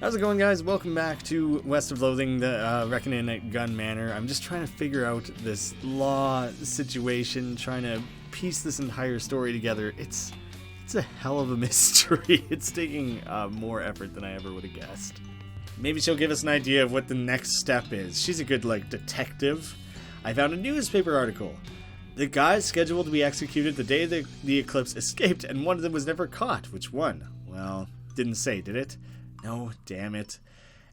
How's it going, guys? Welcome back to West of Loathing, the Reckonin At Gun Manor. I'm just trying to figure out this law situation, trying to piece this entire story together. It's a hell of a mystery. It's taking more effort than I ever would have guessed. Maybe she'll give us an idea of what the next step is. She's a good, detective. I found a newspaper article. The guys scheduled to be executed the day the eclipse escaped, and one of them was never caught. Which one? Well, didn't say, did it? No, damn it.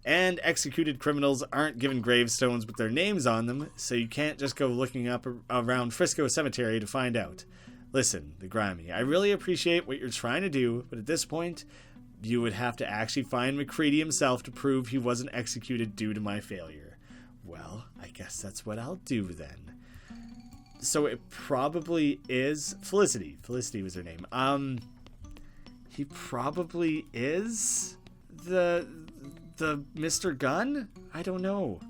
And executed criminals aren't given gravestones with their names on them, so you can't just go looking up around Frisco Cemetery to find out. Listen, the Graeme, I really appreciate what you're trying to do, but at this point, you would have to actually find McCready himself to prove he wasn't executed due to my failure. Well, I guess that's what I'll do then. So it probably is Felicity. Felicity was her name. He probably is the Mr. Gunn? I don't know.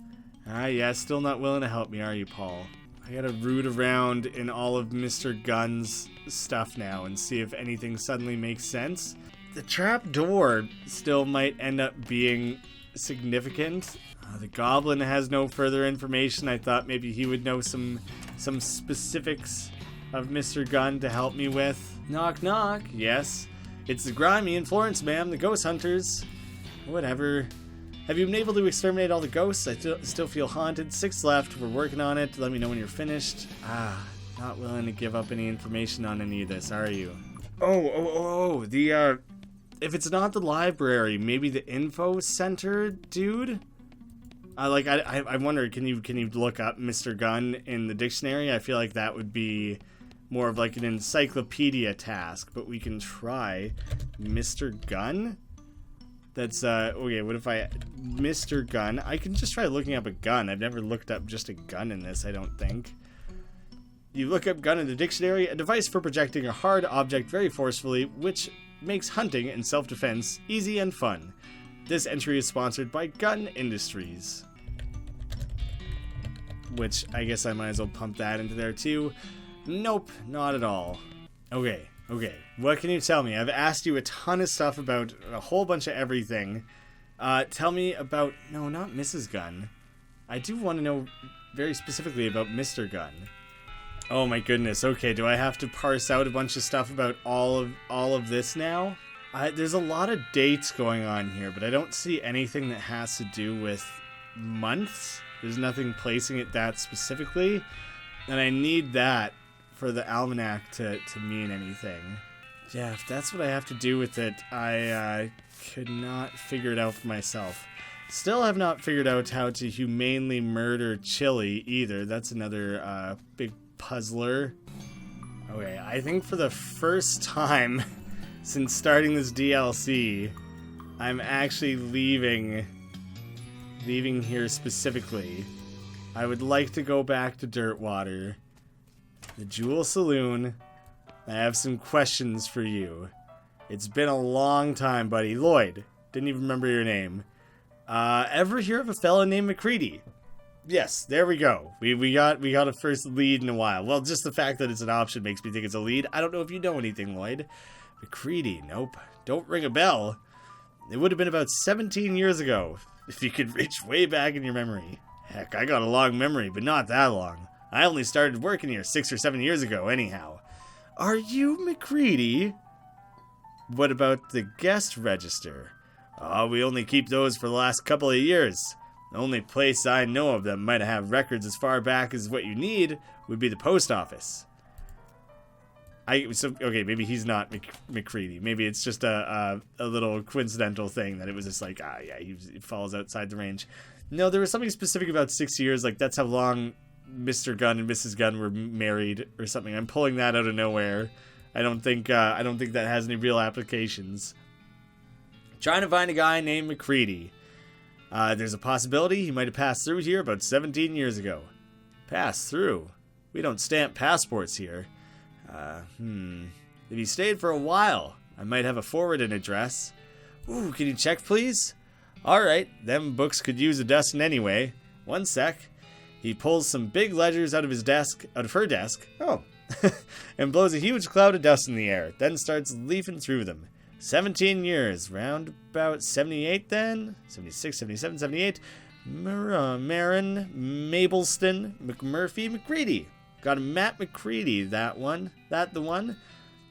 Yeah, still not willing to help me, are you, Paul? I gotta root around in all of Mr. Gunn's stuff now and see if anything suddenly makes sense. The trap door still might end up being significant. The goblin has no further information. I thought maybe he would know some specifics of Mr. Gunn to help me with. Knock, knock. Yes. It's the Graeme and Florence, ma'am, the ghost hunters. Whatever. Have you been able to exterminate all the ghosts? I still feel haunted. 6 left. We're working on it. Let me know when you're finished. Not willing to give up any information on any of this, are you? The, if it's not the library, maybe the info center dude? I wonder, can you look up Mr. Gunn in the dictionary? I feel like that would be more of an encyclopedia task, but we can try Mr. Gunn. That's, okay, what if Mr. Gunn, I can just try looking up a gun. I've never looked up just a gun in this, I don't think. You look up gun in the dictionary, a device for projecting a hard object very forcefully, which makes hunting and self-defense easy and fun. This entry is sponsored by Gun Industries. Which, I guess I might as well pump that into there too. Nope, not at all. Okay. What can you tell me? I've asked you a ton of stuff about a whole bunch of everything. Tell me about... No, not Mrs. Gunn. I do want to know very specifically about Mr. Gunn. Oh my goodness. Okay, do I have to parse out a bunch of stuff about all of this now? There's a lot of dates going on here, but I don't see anything that has to do with months. There's nothing placing it that specifically. And I need that for the almanac to mean anything. Yeah, if that's what I have to do with it, I could not figure it out for myself. Still have not figured out how to humanely murder Chili either. That's another big puzzler. Okay, I think for the first time since starting this DLC, I'm actually leaving here specifically. I would like to go back to Dirtwater, the Jewel Saloon. I have some questions for you. It's been a long time, buddy. Lloyd, didn't even remember your name. Ever hear of a fella named McCready? Yes, there we go. We got a first lead in a while. Well, just the fact that it's an option makes me think it's a lead. I don't know if you know anything, Lloyd. McCready, nope. Don't ring a bell. It would have been about 17 years ago, if you could reach way back in your memory. Heck, I got a long memory, but not that long. I only started working here 6 or 7 years ago, anyhow. Are you McCready? What about the guest register? Oh, we only keep those for the last couple of years. The only place I know of that might have records as far back as what you need would be the post office. Okay, maybe he's not McCready. Maybe it's just a little coincidental thing that it was just he falls outside the range. No, there was something specific about 6 years. That's how long Mr. Gunn and Mrs. Gunn were married or something. I'm pulling that out of nowhere. I don't think that has any real applications. Trying to find a guy named McCready. There's a possibility he might have passed through here about 17 years ago. Passed through? We don't stamp passports here. If he stayed for a while, I might have a forwarding address. Ooh, can you check, please? Alright, them books could use a dusting anyway. One sec. He pulls some big ledgers out of her desk. Oh. And blows a huge cloud of dust in the air, then starts leafing through them. 17 years. Round about 78 then? 76, 77, 78. Marin, Mableston, McMurphy, McCready. Got a Matt McCready, that one. That the one?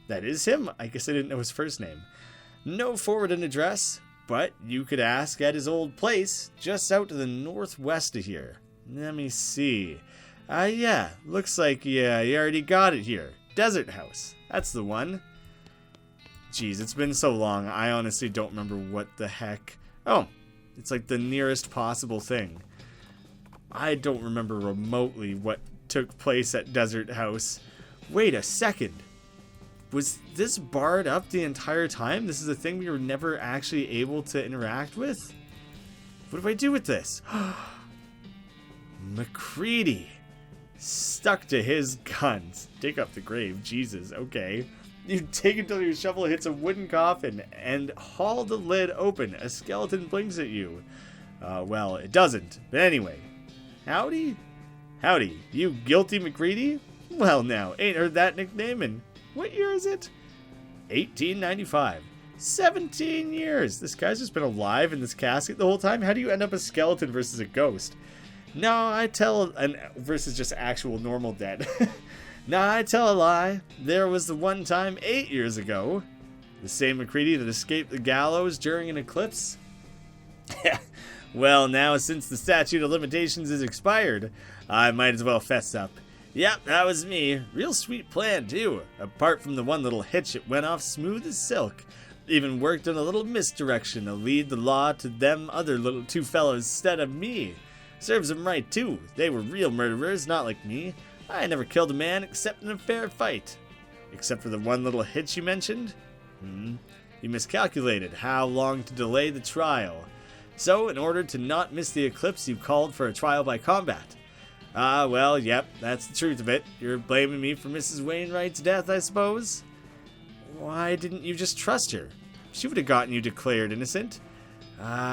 That is him. I guess I didn't know his first name. No forwarding address, but you could ask at his old place just out to the northwest of here. Let me see. Yeah, looks like, yeah, you already got it here. Desert House. That's the one. Jeez, it's been so long, I honestly don't remember what the heck. Oh, it's like the nearest possible thing. I don't remember remotely what took place at Desert House. Wait a second. Was this barred up the entire time? This is a thing we were never actually able to interact with? What do I do with this? McCready. Stuck to his guns. Dig up the grave. Jesus, okay. You dig until your shovel hits a wooden coffin and haul the lid open. A skeleton blinks at you. Well, it doesn't. But anyway. Howdy? Howdy. You guilty McCready? Well now, ain't heard that nickname in... What year is it? 1895. 17 years. This guy's just been alive in this casket the whole time? How do you end up a skeleton versus a ghost? No, I tell... versus just actual normal dead. No, I tell a lie. There was the one time 8 years ago. The same McCready that escaped the gallows during an eclipse? Well, now since the statute of limitations is expired, I might as well fess up. Yep, that was me. Real sweet plan, too. Apart from the one little hitch, it went off smooth as silk. Even worked on a little misdirection to lead the law to them other little two fellows instead of me. Serves them right, too. They were real murderers, not like me. I never killed a man except in a fair fight. Except for the one little hitch you mentioned? You miscalculated how long to delay the trial. So, in order to not miss the eclipse, you called for a trial by combat. Well, yep, that's the truth of it. You're blaming me for Mrs. Wainwright's death, I suppose? Why didn't you just trust her? She would have gotten you declared innocent.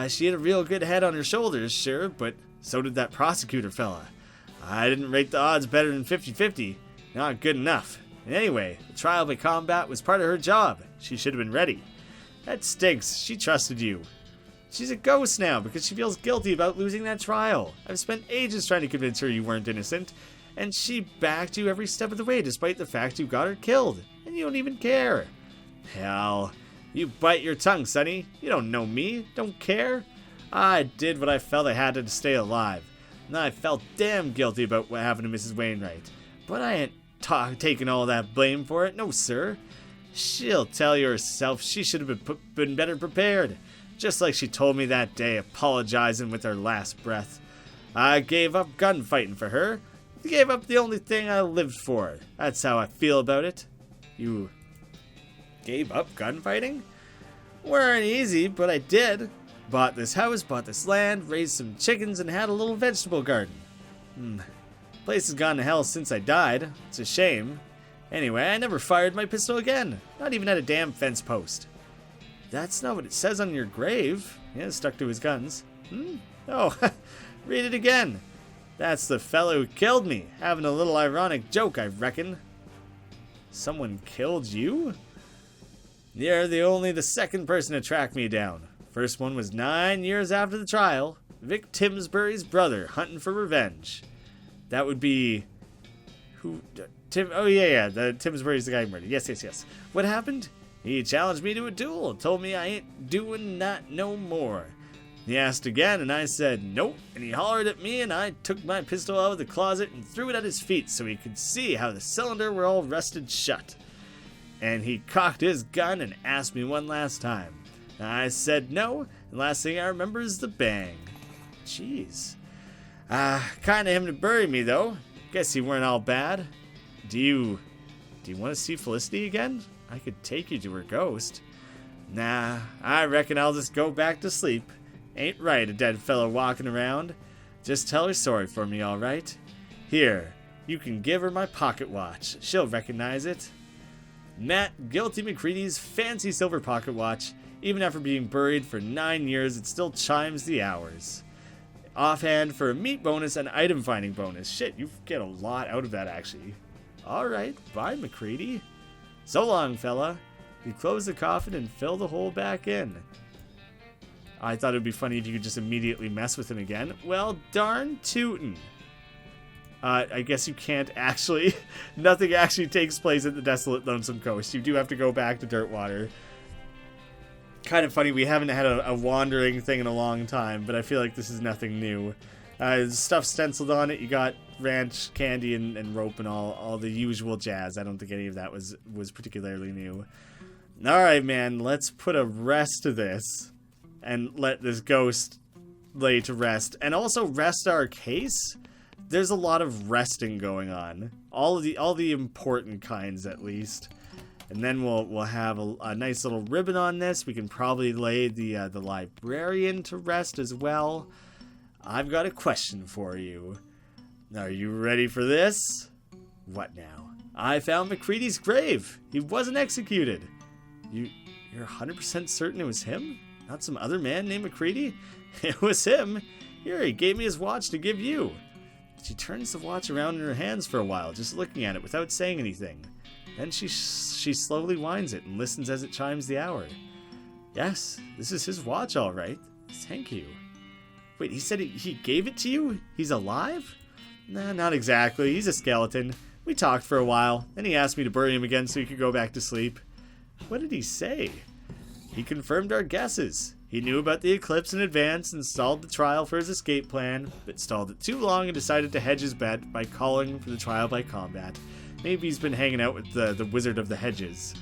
She had a real good head on her shoulders, sure, but so did that prosecutor fella. I didn't rate the odds better than 50-50. Not good enough. Anyway, the trial by combat was part of her job. She should have been ready. That stinks. She trusted you. She's a ghost now because she feels guilty about losing that trial. I've spent ages trying to convince her you weren't innocent, and she backed you every step of the way despite the fact you got her killed, and you don't even care. Hell, you bite your tongue, sonny. You don't know me, don't care. I did what I felt I had to stay alive, and I felt damn guilty about what happened to Mrs. Wainwright. But I ain't taking all that blame for it, no sir. She'll tell you herself she should have been better prepared. Just like she told me that day, apologizing with her last breath. I gave up gunfighting for her. Gave up the only thing I lived for. That's how I feel about it. You gave up gunfighting? Weren't easy, but I did. Bought this house, bought this land, raised some chickens, and had a little vegetable garden. Place has gone to hell since I died. It's a shame. Anyway, I never fired my pistol again. Not even at a damn fence post. That's not what it says on your grave. Yeah, stuck to his guns. Oh, read it again. That's the fellow who killed me. Having a little ironic joke, I reckon. Someone killed you? You're only the second person to track me down. First one was 9 years after the trial. Vic Timsbury's brother, hunting for revenge. That would be... Who? Tim? Oh, yeah. The Timsbury's the guy who murdered. Yes. What happened? He challenged me to a duel, told me I ain't doing that no more. He asked again, and I said nope, and he hollered at me, and I took my pistol out of the closet and threw it at his feet so he could see how the cylinder were all rusted shut. And he cocked his gun and asked me one last time. I said no, and last thing I remember is the bang. Jeez. Kinda him to bury me, though. Guess he weren't all bad. Do you want to see Felicity again? I could take you to her ghost. Nah, I reckon I'll just go back to sleep. Ain't right, a dead fellow walking around. Just tell her sorry for me, all right? Here, you can give her my pocket watch. She'll recognize it. Matt Guilty McCready's fancy silver pocket watch. Even after being buried for 9 years, it still chimes the hours. Offhand for a meat bonus and item finding bonus. Shit, you get a lot out of that, actually. All right, bye, McCready. So long, fella. You close the coffin and fill the hole back in. I thought it would be funny if you could just immediately mess with him again. Well, darn tootin'. I guess you can't actually... Nothing actually takes place at the Desolate Lonesome Coast. You do have to go back to Dirtwater. Kind of funny, we haven't had a wandering thing in a long time, but I feel like this is nothing new. Stuff stenciled on it. You got ranch, candy, and rope and all the usual jazz. I don't think any of that was particularly new. Alright, man, let's put a rest to this and let this ghost lay to rest. And also rest our case. There's a lot of resting going on. All the important kinds, at least. And then we'll have a nice little ribbon on this. We can probably lay the librarian to rest as well. I've got a question for you. Are you ready for this? What now? I found McCready's grave. He wasn't executed. You're 100% certain it was him? Not some other man named McCready? It was him. Here, he gave me his watch to give you. She turns the watch around in her hands for a while, just looking at it without saying anything. Then she slowly winds it and listens as it chimes the hour. Yes, this is his watch, all right. Thank you. Wait, he said he gave it to you? He's alive? Nah, not exactly. He's a skeleton. We talked for a while, then he asked me to bury him again so he could go back to sleep. What did he say? He confirmed our guesses. He knew about the eclipse in advance and stalled the trial for his escape plan, but stalled it too long and decided to hedge his bet by calling for the trial by combat. Maybe he's been hanging out with the Wizard of the Hedges.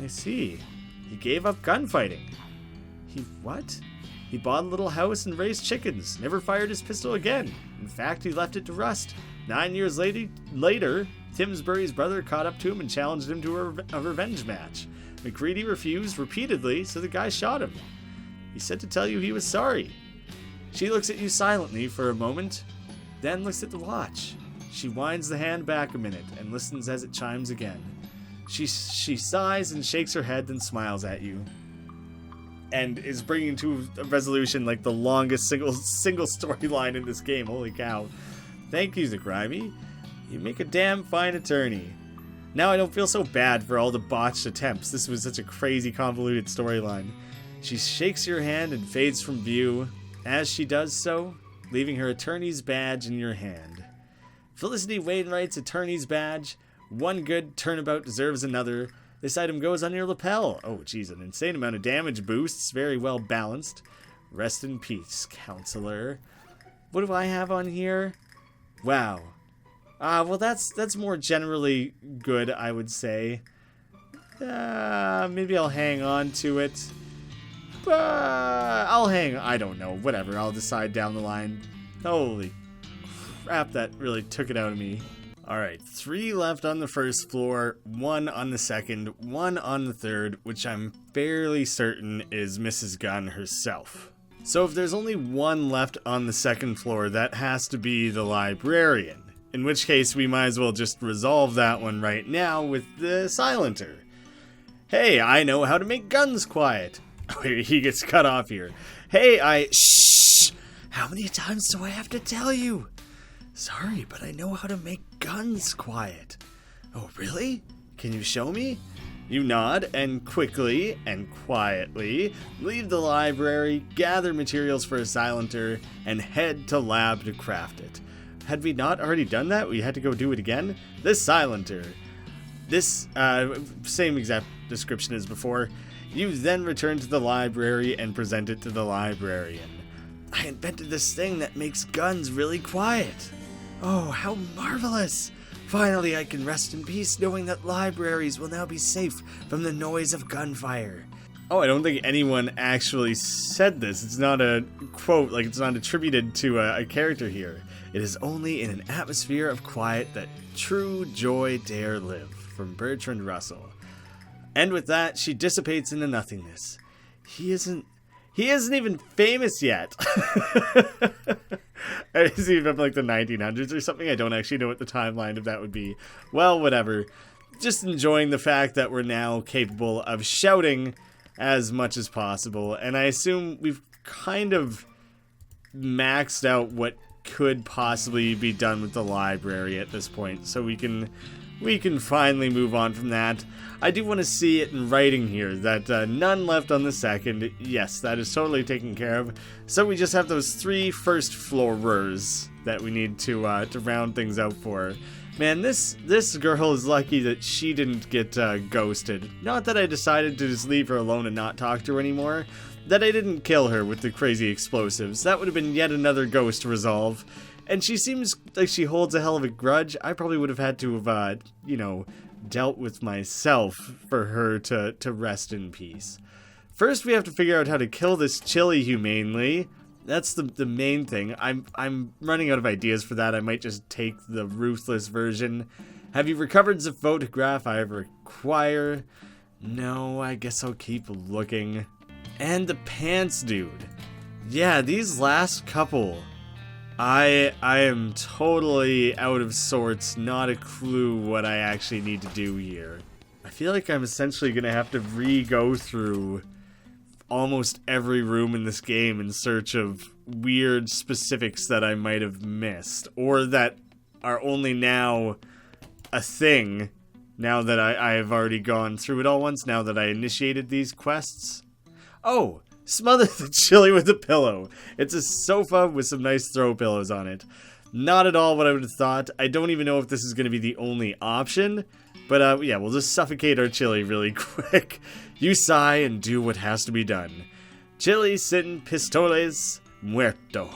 I see. He gave up gunfighting. He what? He bought a little house and raised chickens. Never fired his pistol again. In fact, he left it to rust. 9 years later, Timsbury's brother caught up to him and challenged him to a revenge match. McCready refused repeatedly, so the guy shot him. He said to tell you he was sorry. She looks at you silently for a moment, then looks at the watch. She winds the hand back a minute and listens as it chimes again. She sighs and shakes her head, then smiles at you. And is bringing to a resolution like the longest single storyline in this game. Holy cow. Thank you, Graeme. You make a damn fine attorney. Now I don't feel so bad for all the botched attempts. This was such a crazy, convoluted storyline. She shakes your hand and fades from view. As she does so, leaving her attorney's badge in your hand. Felicity Wainwright's attorney's badge. One good turnabout deserves another. This item goes on your lapel. Oh, geez, an insane amount of damage boosts. Very well balanced. Rest in peace, counselor. What do I have on here? Wow. Well, that's more generally good, I would say. Maybe I'll hang on to it. I don't know. Whatever. I'll decide down the line. Holy crap, that really took it out of me. Alright, 3 left on the first floor, 1 on the second, 1 on the third, which I'm fairly certain is Mrs. Gunn herself. So if there's only 1 left on the second floor, that has to be the librarian. In which case, we might as well just resolve that one right now with the Silenter. Hey, I know how to make guns quiet. He gets cut off here. Hey, Shh! How many times do I have to tell you? Sorry, but I know how to make guns quiet. Oh, really? Can you show me? You nod and quickly and quietly leave the library, gather materials for a Silenter, and head to lab to craft it. Had we not already done that? We had to go do it again? This Silenter. This, same exact description as before. You then return to the library and present it to the librarian. I invented this thing that makes guns really quiet. Oh, how marvelous! Finally, I can rest in peace knowing that libraries will now be safe from the noise of gunfire. Oh, I don't think anyone actually said this. It's not a quote, like it's not attributed to a character here. It is only in an atmosphere of quiet that true joy dare live. From Bertrand Russell. And with that, she dissipates into nothingness. He isn't even famous yet. Is he from like the 1900s or something? I don't actually know what the timeline of that would be. Well, whatever. Just enjoying the fact that we're now capable of shouting as much as possible. And I assume we've kind of maxed out what could possibly be done with the library at this point. So we can we can finally move on from that. I do want to see it in writing here, that none left on the 2nd. Yes, that is totally taken care of. So we just have those 3 first floorers that we need to round things out for. Man, this girl is lucky that she didn't get ghosted. Not that I decided to just leave her alone and not talk to her anymore. That I didn't kill her with the crazy explosives. That would have been yet another ghost to resolve. And she seems like she holds a hell of a grudge. I probably would have had to have, dealt with myself for her to rest in peace. First, we have to figure out how to kill this chili humanely. That's the main thing. I'm running out of ideas for that. I might just take the ruthless version. Have you recovered the photograph I require? No, I guess I'll keep looking. And the pants dude. Yeah, these last couple, I am totally out of sorts, not a clue what I actually need to do here. I feel like I'm essentially going to have to re-go through almost every room in this game in search of weird specifics that I might have missed, or that are only now a thing, now that I have already gone through it all once, now that I initiated these quests. Oh! Smother the chili with a pillow. It's a sofa with some nice throw pillows on it. Not at all what I would have thought. I don't even know if this is going to be the only option. But yeah, we'll just suffocate our chili really quick. You sigh and do what has to be done. Chili sin pistoles muerto.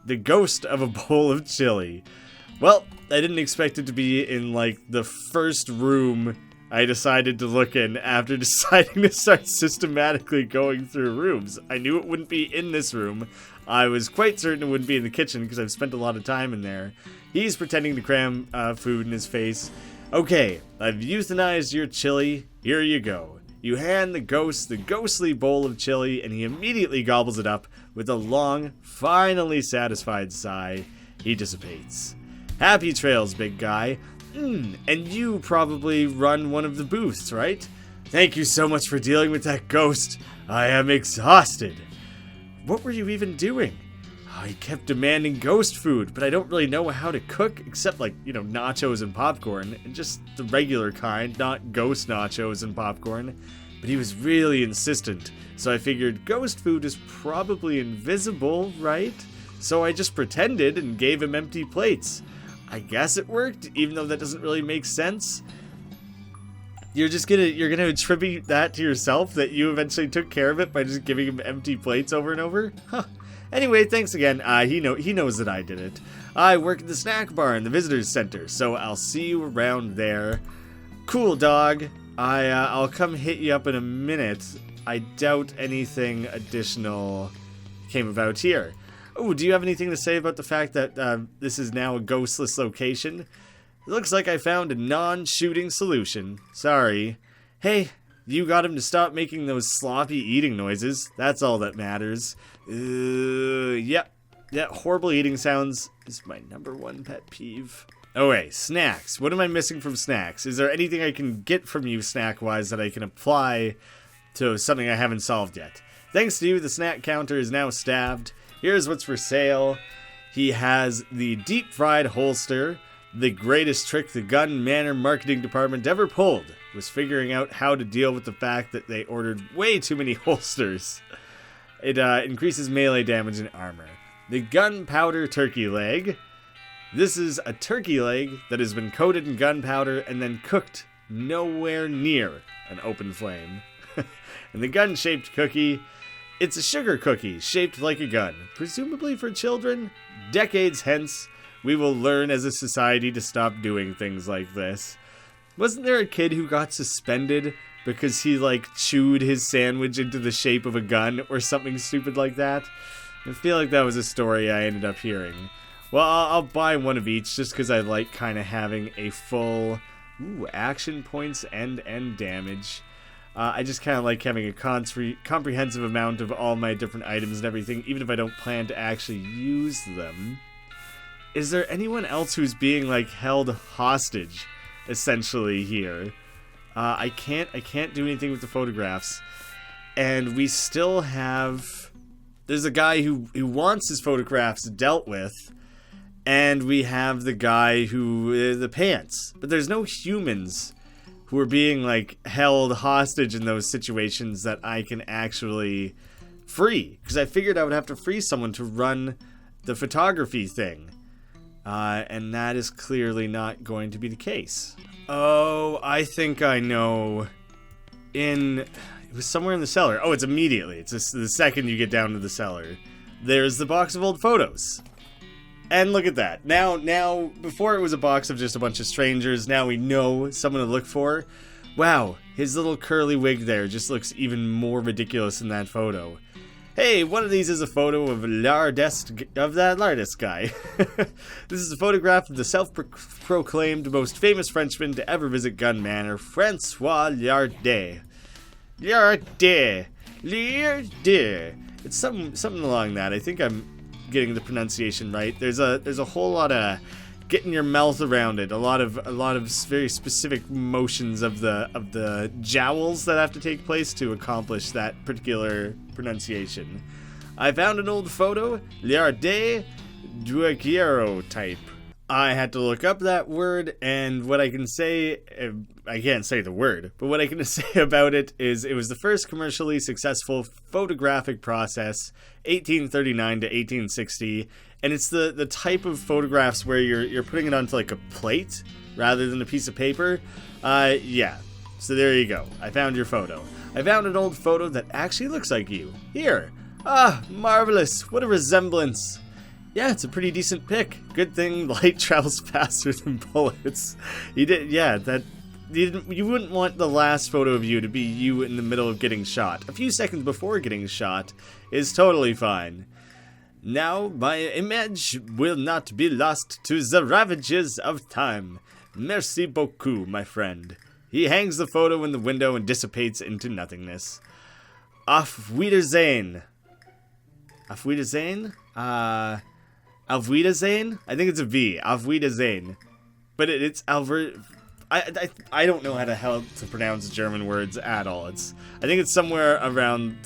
The ghost of a bowl of chili. Well, I didn't expect it to be in, like, the first room I decided to look in after deciding to start systematically going through rooms. I knew it wouldn't be in this room. I was quite certain it wouldn't be in the kitchen because I've spent a lot of time in there. He's pretending to cram food in his face. Okay, I've euthanized your chili. Here you go. You hand the ghost the ghostly bowl of chili, and he immediately gobbles it up with a long, finally satisfied sigh. He dissipates. Happy trails, big guy. And you probably run one of the booths, right? Thank you so much for dealing with that ghost. I am exhausted. What were you even doing? I kept demanding ghost food, but I don't really know how to cook, except like, nachos and popcorn. And just the regular kind, not ghost nachos and popcorn. But he was really insistent, so I figured ghost food is probably invisible, right? So I just pretended and gave him empty plates. I guess it worked, even though that doesn't really make sense. You're gonna attribute that to yourself, that you eventually took care of it by just giving him empty plates over and over? Huh. Anyway, thanks again. He knows that I did it. I work at the snack bar in the visitors center, so I'll see you around there. Cool, dog. I'll come hit you up in a minute. I doubt anything additional came about here. Oh, do you have anything to say about the fact that this is now a ghostless location? It looks like I found a non-shooting solution. Sorry. Hey, you got him to stop making those sloppy eating noises. That's all that matters. Yep. That horrible eating sounds is my #1 pet peeve. Okay, snacks. What am I missing from snacks? Is there anything I can get from you snack-wise that I can apply to something I haven't solved yet? Thanks to you, the snack counter is now staffed. Here's what's for sale. He has the deep-fried holster. The greatest trick the Gun Manor marketing department ever pulled was figuring out how to deal with the fact that they ordered way too many holsters. It increases melee damage and armor. The Gunpowder Turkey Leg. This is a turkey leg that has been coated in gunpowder and then cooked nowhere near an open flame. And the gun-shaped cookie. It's a sugar cookie shaped like a gun, presumably for children. Decades hence, we will learn as a society to stop doing things like this. Wasn't there a kid who got suspended because he, chewed his sandwich into the shape of a gun or something stupid like that? I feel like that was a story I ended up hearing. Well, I'll buy one of each just because I like kind of having a full action points and damage. I just kind of like having a comprehensive amount of all my different items and everything, even if I don't plan to actually use them. Is there anyone else who's being, held hostage, essentially, here? I can't do anything with the photographs. And we still have... There's a guy who wants his photographs dealt with, And we have the guy who, the pants. But there's no humans who are being, like, held hostage in those situations that I can actually free. Because I figured I would have to free someone to run the photography thing. And that is clearly not going to be the case. Oh, I think I know. It was somewhere in the cellar. Oh, it's immediately. It's just the second you get down to the cellar. There's the box of old photos. And look at that. Now, before it was a box of just a bunch of strangers, now we know someone to look for. Wow, his little curly wig there just looks even more ridiculous in that photo. Hey, one of these is a photo of that Lardest guy. This is a photograph of the self-proclaimed most famous Frenchman to ever visit Gun Manor, Francois Lardest. Lardest. It's something along that. I think I'm getting the pronunciation right. There's a whole lot of getting your mouth around it. A lot of very specific motions of the jowls that have to take place to accomplish that particular pronunciation. I found an old photo, Lardest type. I had to look up that word, and what I can say, I can't say the word, but what I can say about it is it was the first commercially successful photographic process, 1839 to 1860, and it's the type of photographs where you're putting it onto like a plate rather than a piece of paper. Yeah, so there you go. I found your photo. I found an old photo that actually looks like you. Here. Ah, marvelous. What a resemblance. Yeah, it's a pretty decent pick. Good thing light travels faster than bullets. You wouldn't want the last photo of you to be you in the middle of getting shot. A few seconds before getting shot is totally fine. Now my image will not be lost to the ravages of time. Merci beaucoup, my friend. He hangs the photo in the window and dissipates into nothingness. Auf Wiedersehen. Auf Wiedersehen? Auf Wiedersehen? I think it's a V. Auf Wiedersehen. But it's Albert. I don't know how to pronounce German words at all. I think it's somewhere around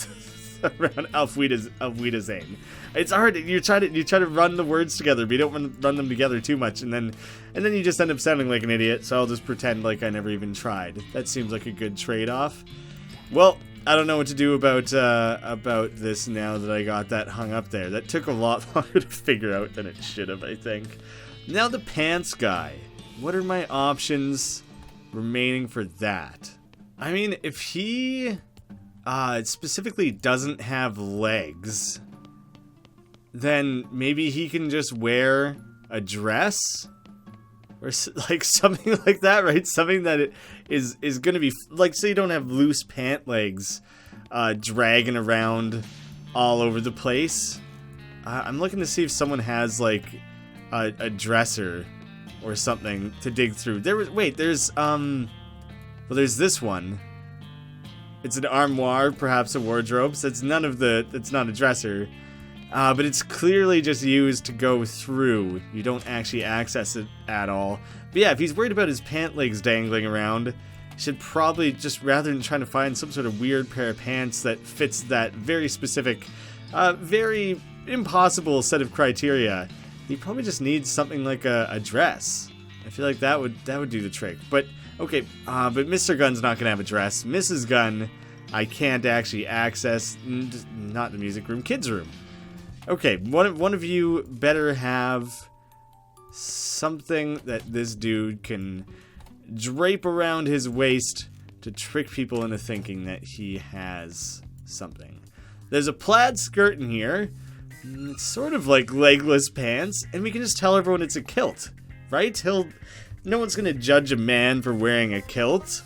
Auf Wiedersehen. It's hard. You try to run the words together, but you don't run them together too much, and then you just end up sounding like an idiot. So I'll just pretend like I never even tried. That seems like a good trade-off. Well, I don't know what to do about this now that I got that hung up there. That took a lot longer to figure out than it should have, I think. Now the pants guy. What are my options remaining for that? I mean, if he specifically doesn't have legs, then maybe he can just wear a dress? Or like something like that, right? Something that is going to be, like, say you don't have loose pant legs dragging around all over the place. I'm looking to see if someone has, like, a dresser or something to dig through. There's this one. It's an armoire, perhaps a wardrobe. So it's it's not a dresser. But it's clearly just used to go through. You don't actually access it at all. But yeah, if he's worried about his pant legs dangling around, he should probably just, rather than trying to find some sort of weird pair of pants that fits that very specific, very impossible set of criteria, he probably just needs something like a dress. I feel like that would do the trick. But okay, but Mr. Gun's not gonna have a dress. Mrs. Gun, I can't actually access. Not the music room, kids room. Okay, one of you better have something that this dude can drape around his waist to trick people into thinking that he has something. There's a plaid skirt in here. It's sort of like legless pants, and we can just tell everyone it's a kilt, right? No one's gonna judge a man for wearing a kilt.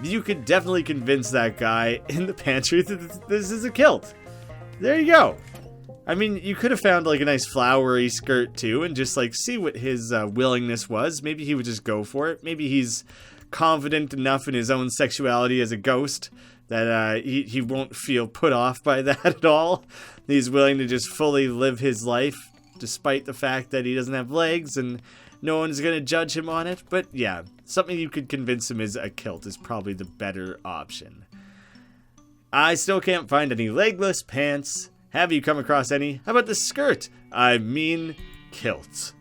You could definitely convince that guy in the pantry that this is a kilt. There you go. I mean, you could have found like a nice flowery skirt too and just like see what his willingness was. Maybe he would just go for it. Maybe he's confident enough in his own sexuality as a ghost that he won't feel put off by that at all. He's willing to just fully live his life despite the fact that he doesn't have legs and no one's going to judge him on it. But yeah, something you could convince him is a kilt is probably the better option. I still can't find any legless pants. Have you come across any? How about the skirt? I mean, kilt.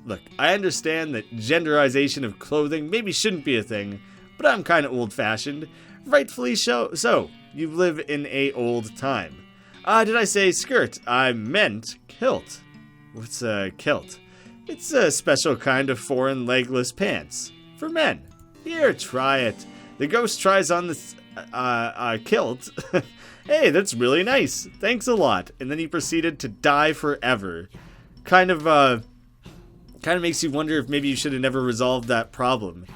Look, I understand that genderization of clothing maybe shouldn't be a thing, but I'm kind of old-fashioned. Rightfully so. You live in a old time. Did I say skirt? I meant kilt. What's a kilt? It's a special kind of foreign legless pants. For men. Here, try it. The ghost tries on this, kilt. Hey, that's really nice. Thanks a lot. And then he proceeded to die forever. Kind of makes you wonder if maybe you should have never resolved that problem.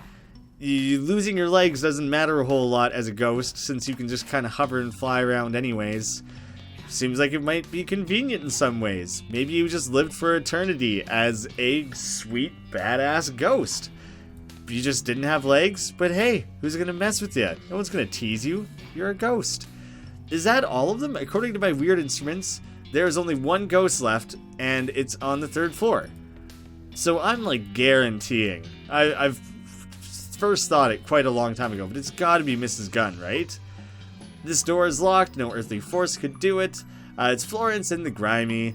Losing your legs doesn't matter a whole lot as a ghost, since you can just kind of hover and fly around anyways. Seems like it might be convenient in some ways. Maybe you just lived for eternity as a sweet, badass ghost. You just didn't have legs, but hey, who's gonna mess with you? No one's gonna tease you. You're a ghost. Is that all of them? According to my weird instruments, there's only one ghost left, and it's on the 3rd floor. So I'm like guaranteeing. I've first thought it quite a long time ago, but it's gotta be Mrs. Gunn, right? This door is locked, no earthly force could do it. It's Florence and the Grimy.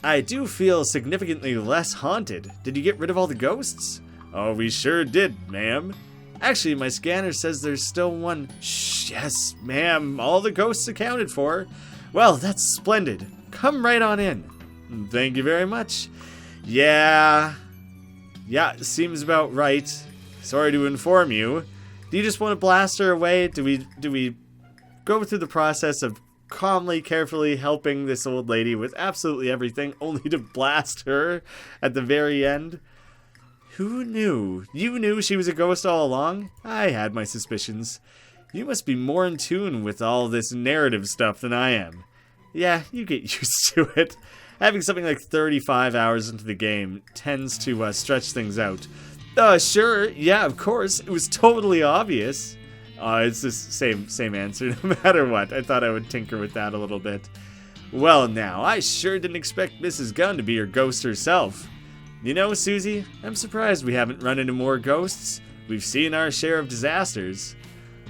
I do feel significantly less haunted. Did you get rid of all the ghosts? Oh, we sure did, ma'am. Actually, my scanner says there's still one. Shh, yes, ma'am, all the ghosts accounted for. Well, that's splendid. Come right on in. Thank you very much. Yeah, seems about right. Sorry to inform you. Do you just want to blast her away? Do we go through the process of calmly, carefully helping this old lady with absolutely everything, only to blast her at the very end? Who knew? You knew she was a ghost all along? I had my suspicions. You must be more in tune with all this narrative stuff than I am. Yeah, you get used to it. Having something like 35 hours into the game tends to stretch things out. Sure, yeah, of course. It was totally obvious. It's the same answer no matter what. I thought I would tinker with that a little bit. Well now, I sure didn't expect Mrs. Gunn to be your ghost herself. You know, Susie, I'm surprised we haven't run into more ghosts. We've seen our share of disasters.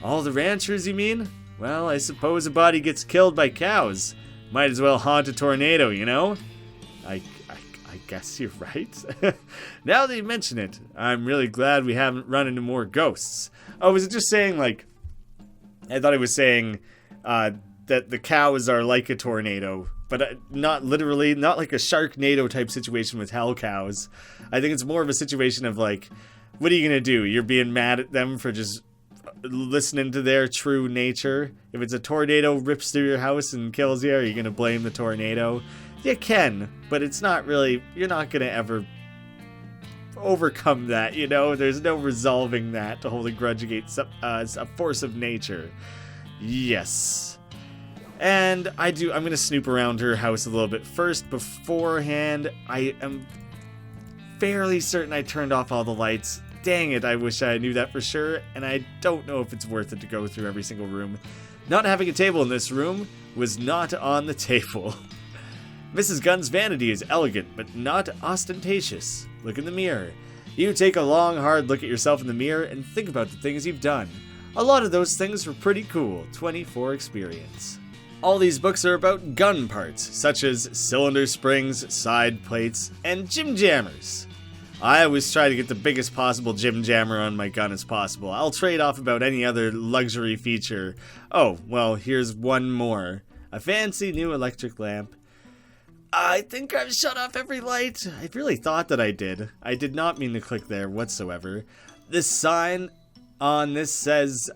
All the ranchers, you mean? Well, I suppose a body gets killed by cows. Might as well haunt a tornado, you know? I guess you're right. Now that you mention it, I'm really glad we haven't run into more ghosts. Oh, was it just saying, like... I thought it was saying that the cows are like a tornado. But not literally, not like a Sharknado type situation with hell cows. I think it's more of a situation of like, what are you going to do? You're being mad at them for just listening to their true nature. If it's a tornado rips through your house and kills you, are you going to blame the tornado? You can, but it's not really, you're not going to ever overcome that, you know? There's no resolving that to hold a grudge against a force of nature. Yes. And I'm going to snoop around her house a little bit first. Beforehand, I am fairly certain I turned off all the lights. Dang it, I wish I knew that for sure, and I don't know if it's worth it to go through every single room. Not having a table in this room was not on the table. Mrs. Gunn's vanity is elegant, but not ostentatious. Look in the mirror. You take a long, hard look at yourself in the mirror and think about the things you've done. A lot of those things were pretty cool. 24 experience. All these books are about gun parts, such as cylinder springs, side plates, and jim jammers. I always try to get the biggest possible jim jammer on my gun as possible. I'll trade off about any other luxury feature. Oh, well, here's one more. A fancy new electric lamp. I think I've shut off every light. I really thought that I did. I did not mean to click there whatsoever. This sign on this says,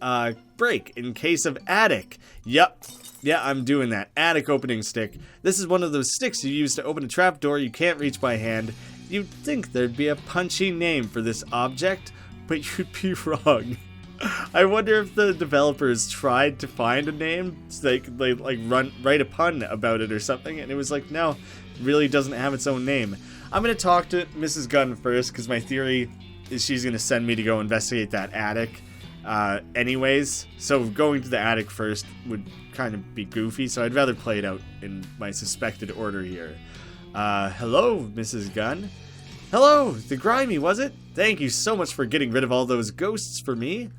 break in case of attic. Yup. Yeah, I'm doing that. Attic opening stick. This is one of those sticks you use to open a trapdoor you can't reach by hand. You'd think there'd be a punchy name for this object, but you'd be wrong. I wonder if the developers tried to find a name, so they write a pun about it or something, and it was like, no, it really doesn't have its own name. I'm going to talk to Mrs. Gunn first, because my theory is she's going to send me to go investigate that attic. Anyways, so going to the attic first would kind of be goofy, so I'd rather play it out in my suspected order here. Hello, Mrs. Gunn. Hello, the Grimy, was it? Thank you so much for getting rid of all those ghosts for me.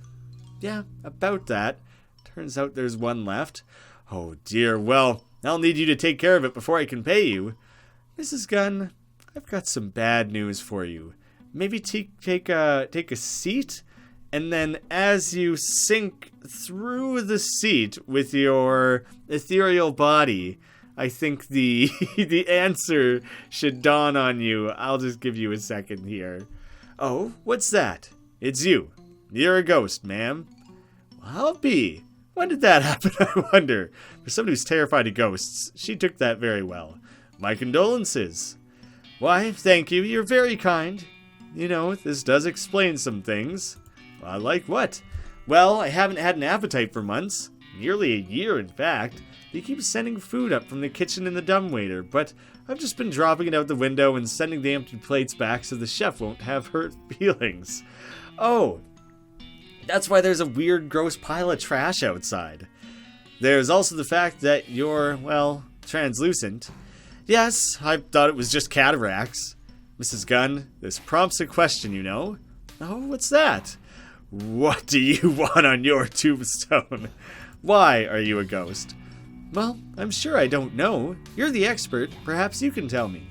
Yeah, about that. Turns out there's one left. Oh dear, well, I'll need you to take care of it before I can pay you. Mrs. Gunn, I've got some bad news for you. Maybe take a seat, and then as you sink through the seat with your ethereal body, I think the the answer should dawn on you. I'll just give you a second here. Oh, what's that? It's you. You're a ghost, ma'am. Well, I'll be. When did that happen, I wonder? For somebody who's terrified of ghosts, she took that very well. My condolences. Why, thank you. You're very kind. You know, this does explain some things. Like what? Well, I haven't had an appetite for months. Nearly a year, in fact. They keep sending food up from the kitchen in the dumbwaiter, but I've just been dropping it out the window and sending the empty plates back so the chef won't have hurt feelings. Oh, that's why there's a weird, gross pile of trash outside. There's also the fact that you're, well, translucent. Yes, I thought it was just cataracts. Mrs. Gunn, this prompts a question, you know. Oh, what's that? What do you want on your tombstone? Why are you a ghost? Well, I'm sure I don't know. You're the expert. Perhaps you can tell me.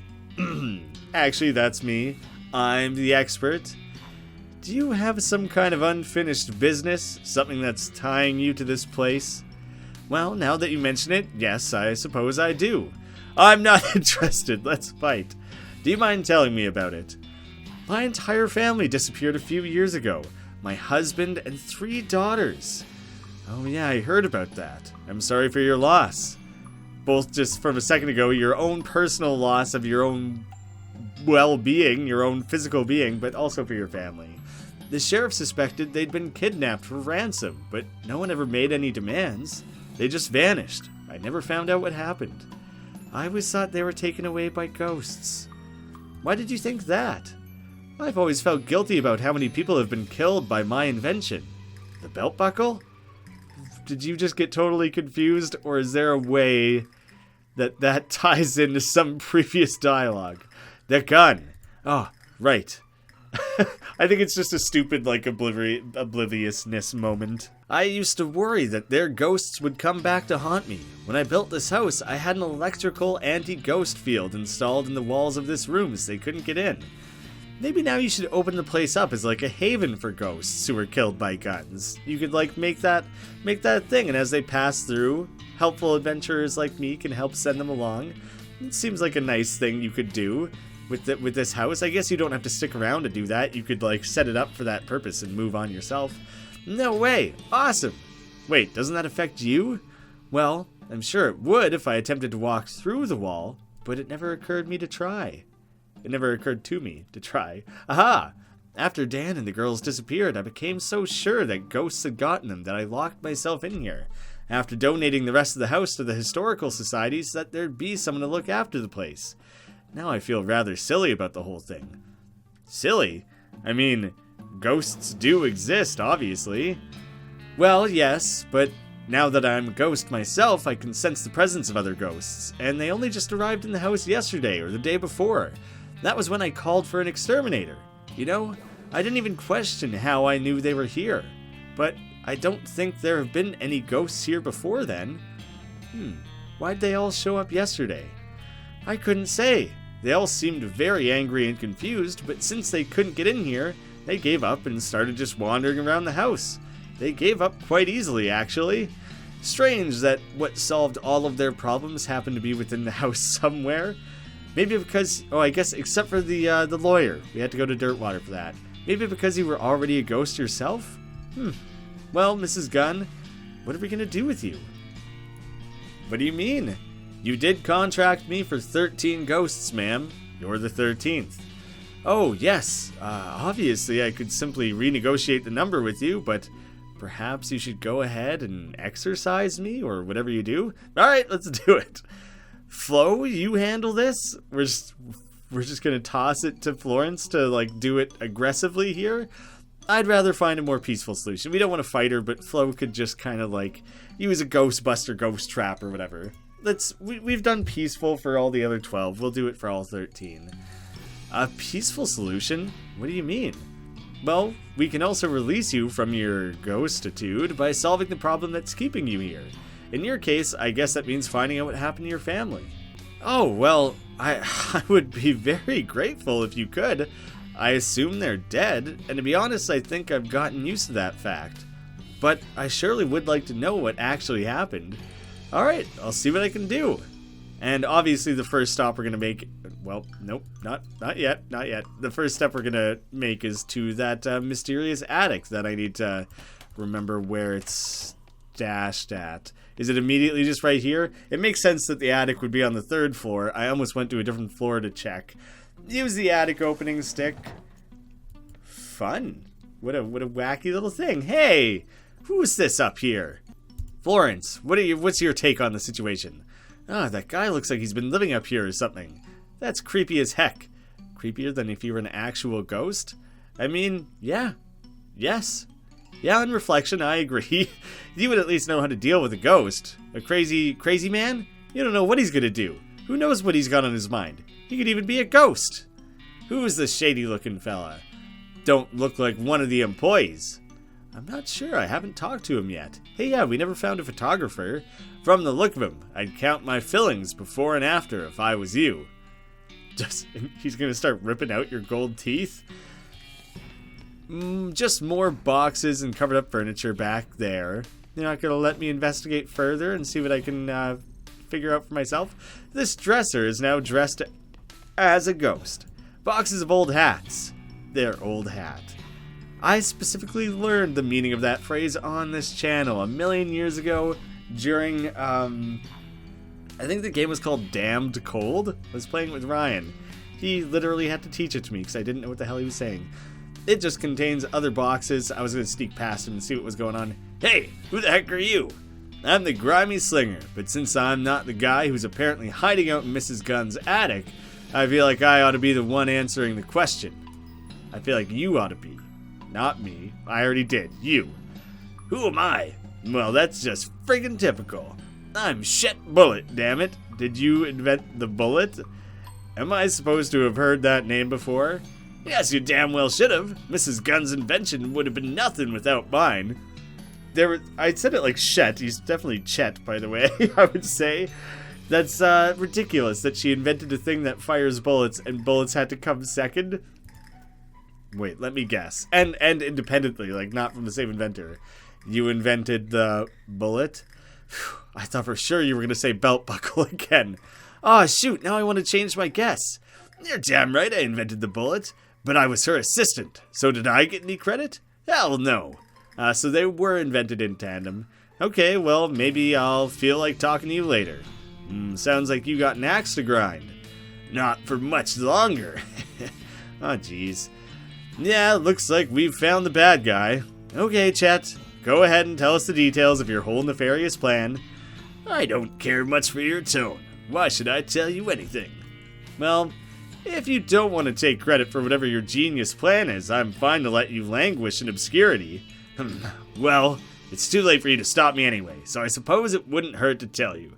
Actually, that's me. I'm the expert. Do you have some kind of unfinished business? Something that's tying you to this place? Well, now that you mention it, yes, I suppose I do. I'm not interested. Let's fight. Do you mind telling me about it? My entire family disappeared a few years ago. My husband and 3 daughters. Oh yeah, I heard about that. I'm sorry for your loss. Both just from a second ago, your own personal loss of your own well-being, your own physical being, but also for your family. The sheriff suspected they'd been kidnapped for ransom, but no one ever made any demands. They just vanished. I never found out what happened. I always thought they were taken away by ghosts. Why did you think that? I've always felt guilty about how many people have been killed by my invention. The belt buckle? Did you just get totally confused, or is there a way that ties into some previous dialogue? The gun. Oh, right. I think it's just a stupid, like, obliviousness moment. I used to worry that their ghosts would come back to haunt me. When I built this house, I had an electrical anti-ghost field installed in the walls of this room so they couldn't get in. Maybe now you should open the place up as like a haven for ghosts who were killed by guns. You could like make that thing, and as they pass through, helpful adventurers like me can help send them along. It seems like a nice thing you could do with this house. I guess you don't have to stick around to do that. You could like set it up for that purpose and move on yourself. No way! Awesome! Wait, doesn't that affect you? Well, I'm sure it would if I attempted to walk through the wall, but it never occurred to me to try. Aha! After Dan and the girls disappeared, I became so sure that ghosts had gotten them that I locked myself in here. After donating the rest of the house to the historical societies, that there'd be someone to look after the place. Now I feel rather silly about the whole thing. Silly? I mean, ghosts do exist, obviously. Well, yes, but now that I'm a ghost myself, I can sense the presence of other ghosts, and they only just arrived in the house yesterday or the day before. That was when I called for an exterminator. You know, I didn't even question how I knew they were here. But I don't think there have been any ghosts here before then. Why'd they all show up yesterday? I couldn't say. They all seemed very angry and confused, but since they couldn't get in here, they gave up and started just wandering around the house. They gave up quite easily, actually. Strange that what solved all of their problems happened to be within the house somewhere. Maybe because, I guess except for the lawyer. We had to go to Dirtwater for that. Maybe because you were already a ghost yourself? Well, Mrs. Gunn, what are we going to do with you? What do you mean? You did contract me for 13 ghosts, ma'am. You're the 13th. Oh, yes. Obviously, I could simply renegotiate the number with you, but perhaps you should go ahead and exorcise me, or whatever you do. All right, let's do it. Flo, you handle this? We're just gonna toss it to Florence to like do it aggressively here. I'd rather find a more peaceful solution. We don't want to fight her, but Flo could just kind of like use a ghostbuster, ghost trap, or whatever. We've done peaceful for all the other 12. We'll do it for all 13. A peaceful solution? What do you mean? Well, we can also release you from your ghostitude by solving the problem that's keeping you here. In your case, I guess that means finding out what happened to your family. Oh, well, I would be very grateful if you could. I assume they're dead, and to be honest, I think I've gotten used to that fact. But I surely would like to know what actually happened. Alright, I'll see what I can do. And obviously the first stop we're going to make... Well, nope, not yet. The first step we're going to make is to that mysterious attic that I need to remember where it's stashed at. Is it immediately just right here? It makes sense that the attic would be on the 3rd floor. I almost went to a different floor to check. Use the attic opening stick. Fun. What a wacky little thing. Hey, who's this up here? Florence, what's your take on the situation? Ah, that guy looks like he's been living up here or something. That's creepy as heck. Creepier than if you were an actual ghost? I mean, yeah. Yes. Yeah, on reflection, I agree. You would at least know how to deal with a ghost. A crazy man? You don't know what he's gonna do. Who knows what he's got on his mind? He could even be a ghost. Who's the shady-looking fella? Don't look like one of the employees. I'm not sure. I haven't talked to him yet. Hey, yeah, we never found a photographer. From the look of him, I'd count my fillings before and after if I was you. He's gonna start ripping out your gold teeth? Just more boxes and covered up furniture back there. You're not gonna let me investigate further and see what I can figure out for myself? This dresser is now dressed as a ghost. Boxes of old hats. Their old hat. I specifically learned the meaning of that phrase on this channel a million years ago during, I think the game was called Damned Cold. I was playing with Ryan. He literally had to teach it to me because I didn't know what the hell he was saying. It just contains other boxes. I was going to sneak past him and see what was going on. Hey, who the heck are you? I'm the grimy slinger, but since I'm not the guy who's apparently hiding out in Mrs. Gunn's attic, I feel like I ought to be the one answering the question. I feel like you ought to be. Not me. I already did. You. Who am I? Well, that's just friggin' typical. I'm Shet Bullet, damn it. Did you invent the bullet? Am I supposed to have heard that name before? Yes, you damn well should have. Mrs. Gunn's invention would have been nothing without mine. I said it like Shet. He's definitely Chet, by the way, I would say. That's ridiculous that she invented a thing that fires bullets and bullets had to come second. Wait, let me guess. And independently, like not from the same inventor. You invented the bullet? I thought for sure you were going to say belt buckle again. Oh, shoot, now I want to change my guess. You're damn right I invented the bullet, but I was her assistant. So did I get any credit? Hell no. So they were invented in tandem. Okay, well, maybe I'll feel like talking to you later. Sounds like you got an axe to grind. Not for much longer. Oh, jeez. Yeah, looks like we've found the bad guy. Okay, Chet, go ahead and tell us the details of your whole nefarious plan. I don't care much for your tone. Why should I tell you anything? Well, if you don't want to take credit for whatever your genius plan is, I'm fine to let you languish in obscurity. Well, it's too late for you to stop me anyway, so I suppose it wouldn't hurt to tell you.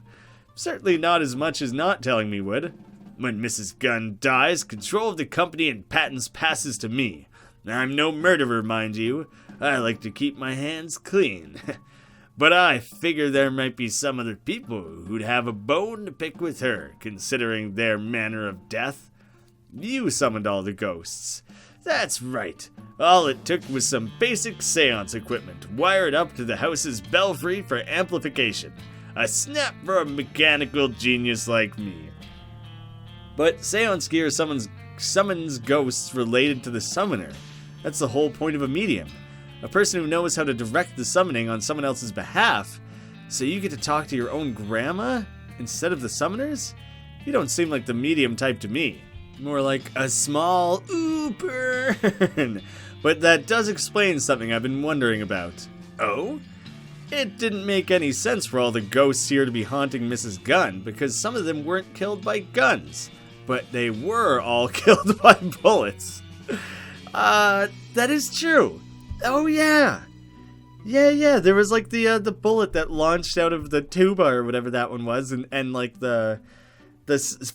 Certainly not as much as not telling me would. When Mrs. Gunn dies, control of the company and patents passes to me. I'm no murderer, mind you. I like to keep my hands clean. But I figure there might be some other people who'd have a bone to pick with her, considering their manner of death. You summoned all the ghosts. That's right. All it took was some basic seance equipment, wired up to the house's belfry for amplification. A snap for a mechanical genius like me. But seance gear summons ghosts related to the summoner. That's the whole point of a medium. A person who knows how to direct the summoning on someone else's behalf. So you get to talk to your own grandma instead of the summoners? You don't seem like the medium type to me. More like a small ooh burn. But that does explain something I've been wondering about. Oh? It didn't make any sense for all the ghosts here to be haunting Mrs. Gunn, because some of them weren't killed by guns, but they were all killed by bullets. That is true. Oh yeah. Yeah, there was like the bullet that launched out of the tuba or whatever that one was, and like the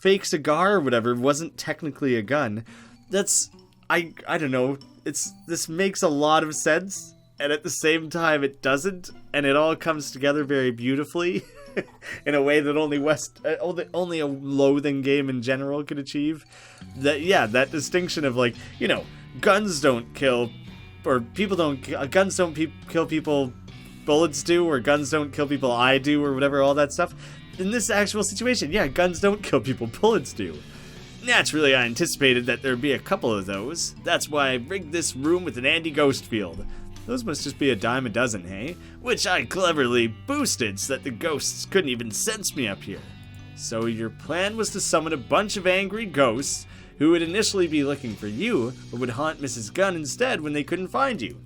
fake cigar or whatever wasn't technically a gun. That's, I don't know, this makes a lot of sense, and at the same time it doesn't, and it all comes together very beautifully. in a way that only a loathing game in general could achieve. That distinction of, like, you know, guns don't kill, or guns don't kill people, bullets do, or guns don't kill people, I do, or whatever, all that stuff. In this actual situation, yeah, guns don't kill people, bullets do. Naturally, I anticipated that there'd be a couple of those. That's why I rigged this room with an anti-ghost field. Those must just be a dime a dozen, hey? Which I cleverly boosted so that the ghosts couldn't even sense me up here. So your plan was to summon a bunch of angry ghosts who would initially be looking for you, but would haunt Mrs. Gunn instead when they couldn't find you.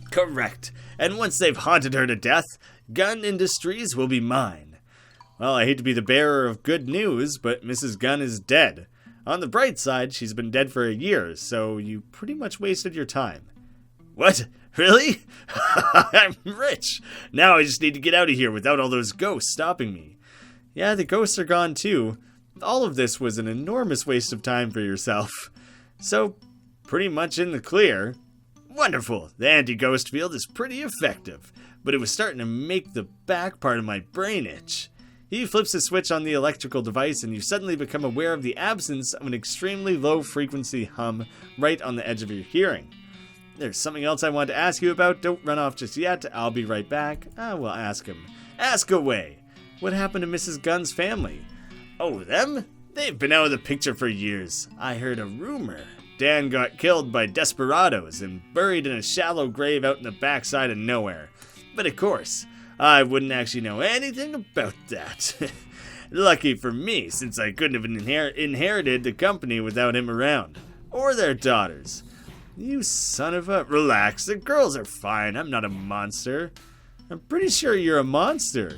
Correct. And once they've haunted her to death, Gunn Industries will be mine. Well, I hate to be the bearer of good news, but Mrs. Gunn is dead. On the bright side, she's been dead for a year, so you pretty much wasted your time. What? Really? I'm rich. Now I just need to get out of here without all those ghosts stopping me. Yeah, the ghosts are gone too. All of this was an enormous waste of time for yourself. So, pretty much in the clear. Wonderful. The anti-ghost field is pretty effective, but it was starting to make the back part of my brain itch. He flips a switch on the electrical device and you suddenly become aware of the absence of an extremely low frequency hum right on the edge of your hearing. There's something else I want to ask you about. Don't run off just yet. I'll be right back. We'll ask him. Ask away. What happened to Mrs. Gunn's family? Oh, them? They've been out of the picture for years. I heard a rumor. Dan got killed by desperados and buried in a shallow grave out in the backside of nowhere. But of course, I wouldn't actually know anything about that. Lucky for me, since I couldn't have inherited the company without him around. Or their daughters. You son of a... Relax, the girls are fine. I'm not a monster. I'm pretty sure you're a monster.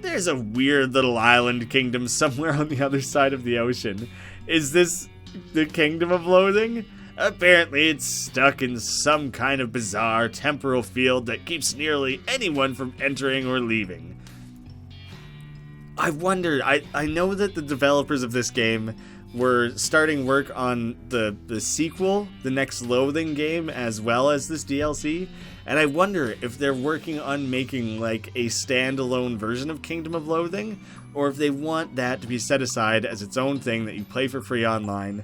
There's a weird little island kingdom somewhere on the other side of the ocean. Is this the Kingdom of Loathing? Apparently it's stuck in some kind of bizarre temporal field that keeps nearly anyone from entering or leaving. I wonder, I know that the developers of this game were starting work on the sequel, the next Loathing game, as well as this DLC, and I wonder if they're working on making like a standalone version of Kingdom of Loathing, or if they want that to be set aside as its own thing that you play for free online.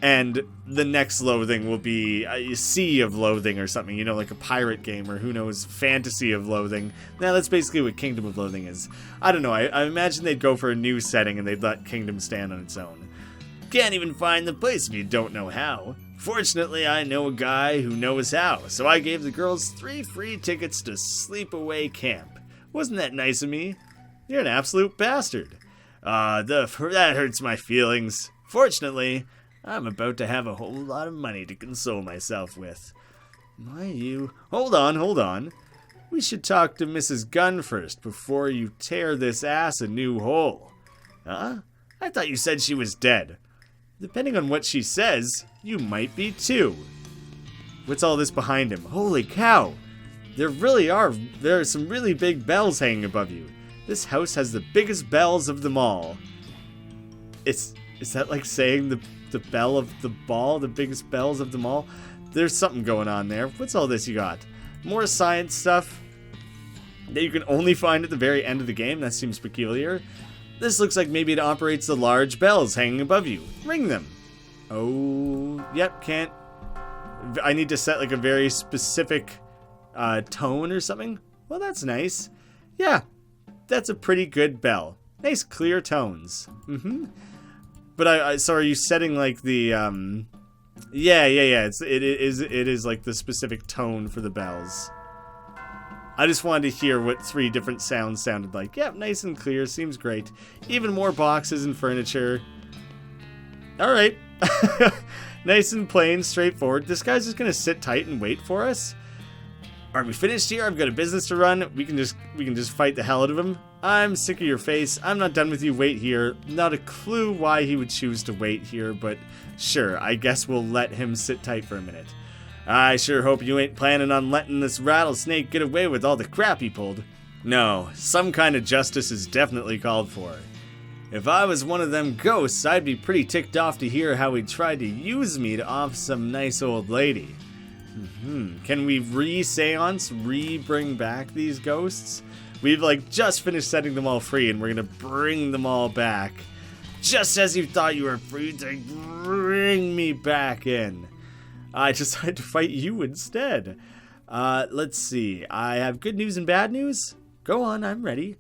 And the next Loathing will be a Sea of Loathing or something, you know, like a pirate game, or who knows, Fantasy of Loathing. Now, that's basically what Kingdom of Loathing is. I don't know, I imagine they'd go for a new setting and they'd let Kingdom stand on its own. Can't even find the place if you don't know how. Fortunately, I know a guy who knows how, so I gave the girls 3 free tickets to Sleepaway Camp. Wasn't that nice of me? You're an absolute bastard. That hurts my feelings. Fortunately, I'm about to have a whole lot of money to console myself with. Why you... Hold on. We should talk to Mrs. Gunn first before you tear this ass a new hole. Huh? I thought you said she was dead. Depending on what she says, you might be too. What's all this behind him? Holy cow! There are some really big bells hanging above you. This house has the biggest bells of them all. Is that like saying the bell of the ball, the biggest bells of them all? There's something going on there. What's all this you got? More science stuff that you can only find at the very end of the game? That seems peculiar. This looks like maybe it operates the large bells hanging above you. Ring them. Oh, yep, can't. I need to set like a very specific tone or something. Well, that's nice. Yeah, that's a pretty good bell. Nice clear tones. But so are you setting like the yeah. It is like the specific tone for the bells. I just wanted to hear what 3 different sounds sounded like. Yep, nice and clear, seems great. Even more boxes and furniture. Alright. Nice and plain, straightforward. This guy's just gonna sit tight and wait for us? Are we finished here? I've got a business to run. We can just fight the hell out of him. I'm sick of your face. I'm not done with you. Wait here. Not a clue why he would choose to wait here, but sure, I guess we'll let him sit tight for a minute. I sure hope you ain't planning on letting this rattlesnake get away with all the crap he pulled. No, some kind of justice is definitely called for. If I was one of them ghosts, I'd be pretty ticked off to hear how he tried to use me to off some nice old lady. Can we re-seance, re-bring back these ghosts? We've like just finished setting them all free, and we're gonna bring them all back. Just as you thought you were free to bring me back in. I decided to fight you instead. Let's see. I have good news and bad news. Go on, I'm ready.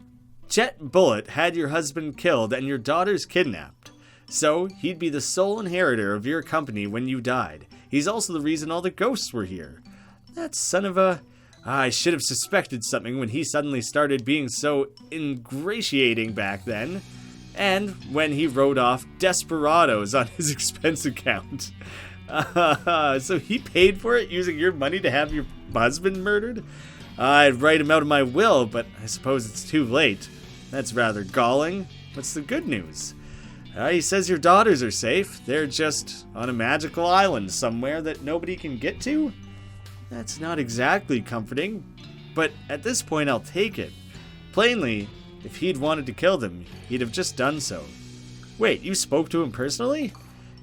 Jet Bullet had your husband killed and your daughters kidnapped. So, he'd be the sole inheritor of your company when you died. He's also the reason all the ghosts were here. That son of a... I should have suspected something when he suddenly started being so ingratiating back then. And when he wrote off desperados on his expense account. So he paid for it using your money to have your husband murdered? I'd write him out of my will, but I suppose it's too late. That's rather galling. What's the good news? He says your daughters are safe. They're just on a magical island somewhere that nobody can get to? That's not exactly comforting, but at this point I'll take it. Plainly, if he'd wanted to kill them, he'd have just done so. Wait, you spoke to him personally?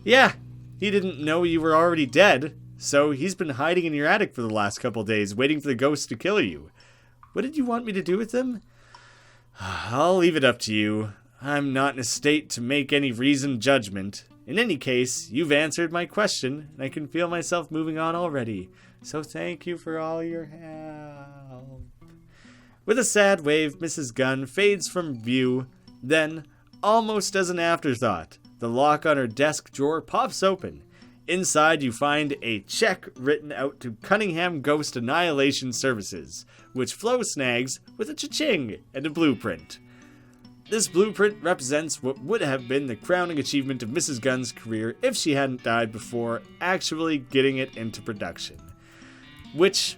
Yeah, he didn't know you were already dead, so he's been hiding in your attic for the last couple days, waiting for the ghosts to kill you. What did you want me to do with them? I'll leave it up to you. I'm not in a state to make any reasoned judgment. In any case, you've answered my question, and I can feel myself moving on already. So thank you for all your help. With a sad wave, Mrs. Gunn fades from view. Then, almost as an afterthought, the lock on her desk drawer pops open. Inside, you find a check written out to Cunningham Ghost Annihilation Services, which Flo snags with a cha-ching and a blueprint. This blueprint represents what would have been the crowning achievement of Mrs. Gunn's career if she hadn't died before actually getting it into production. Which,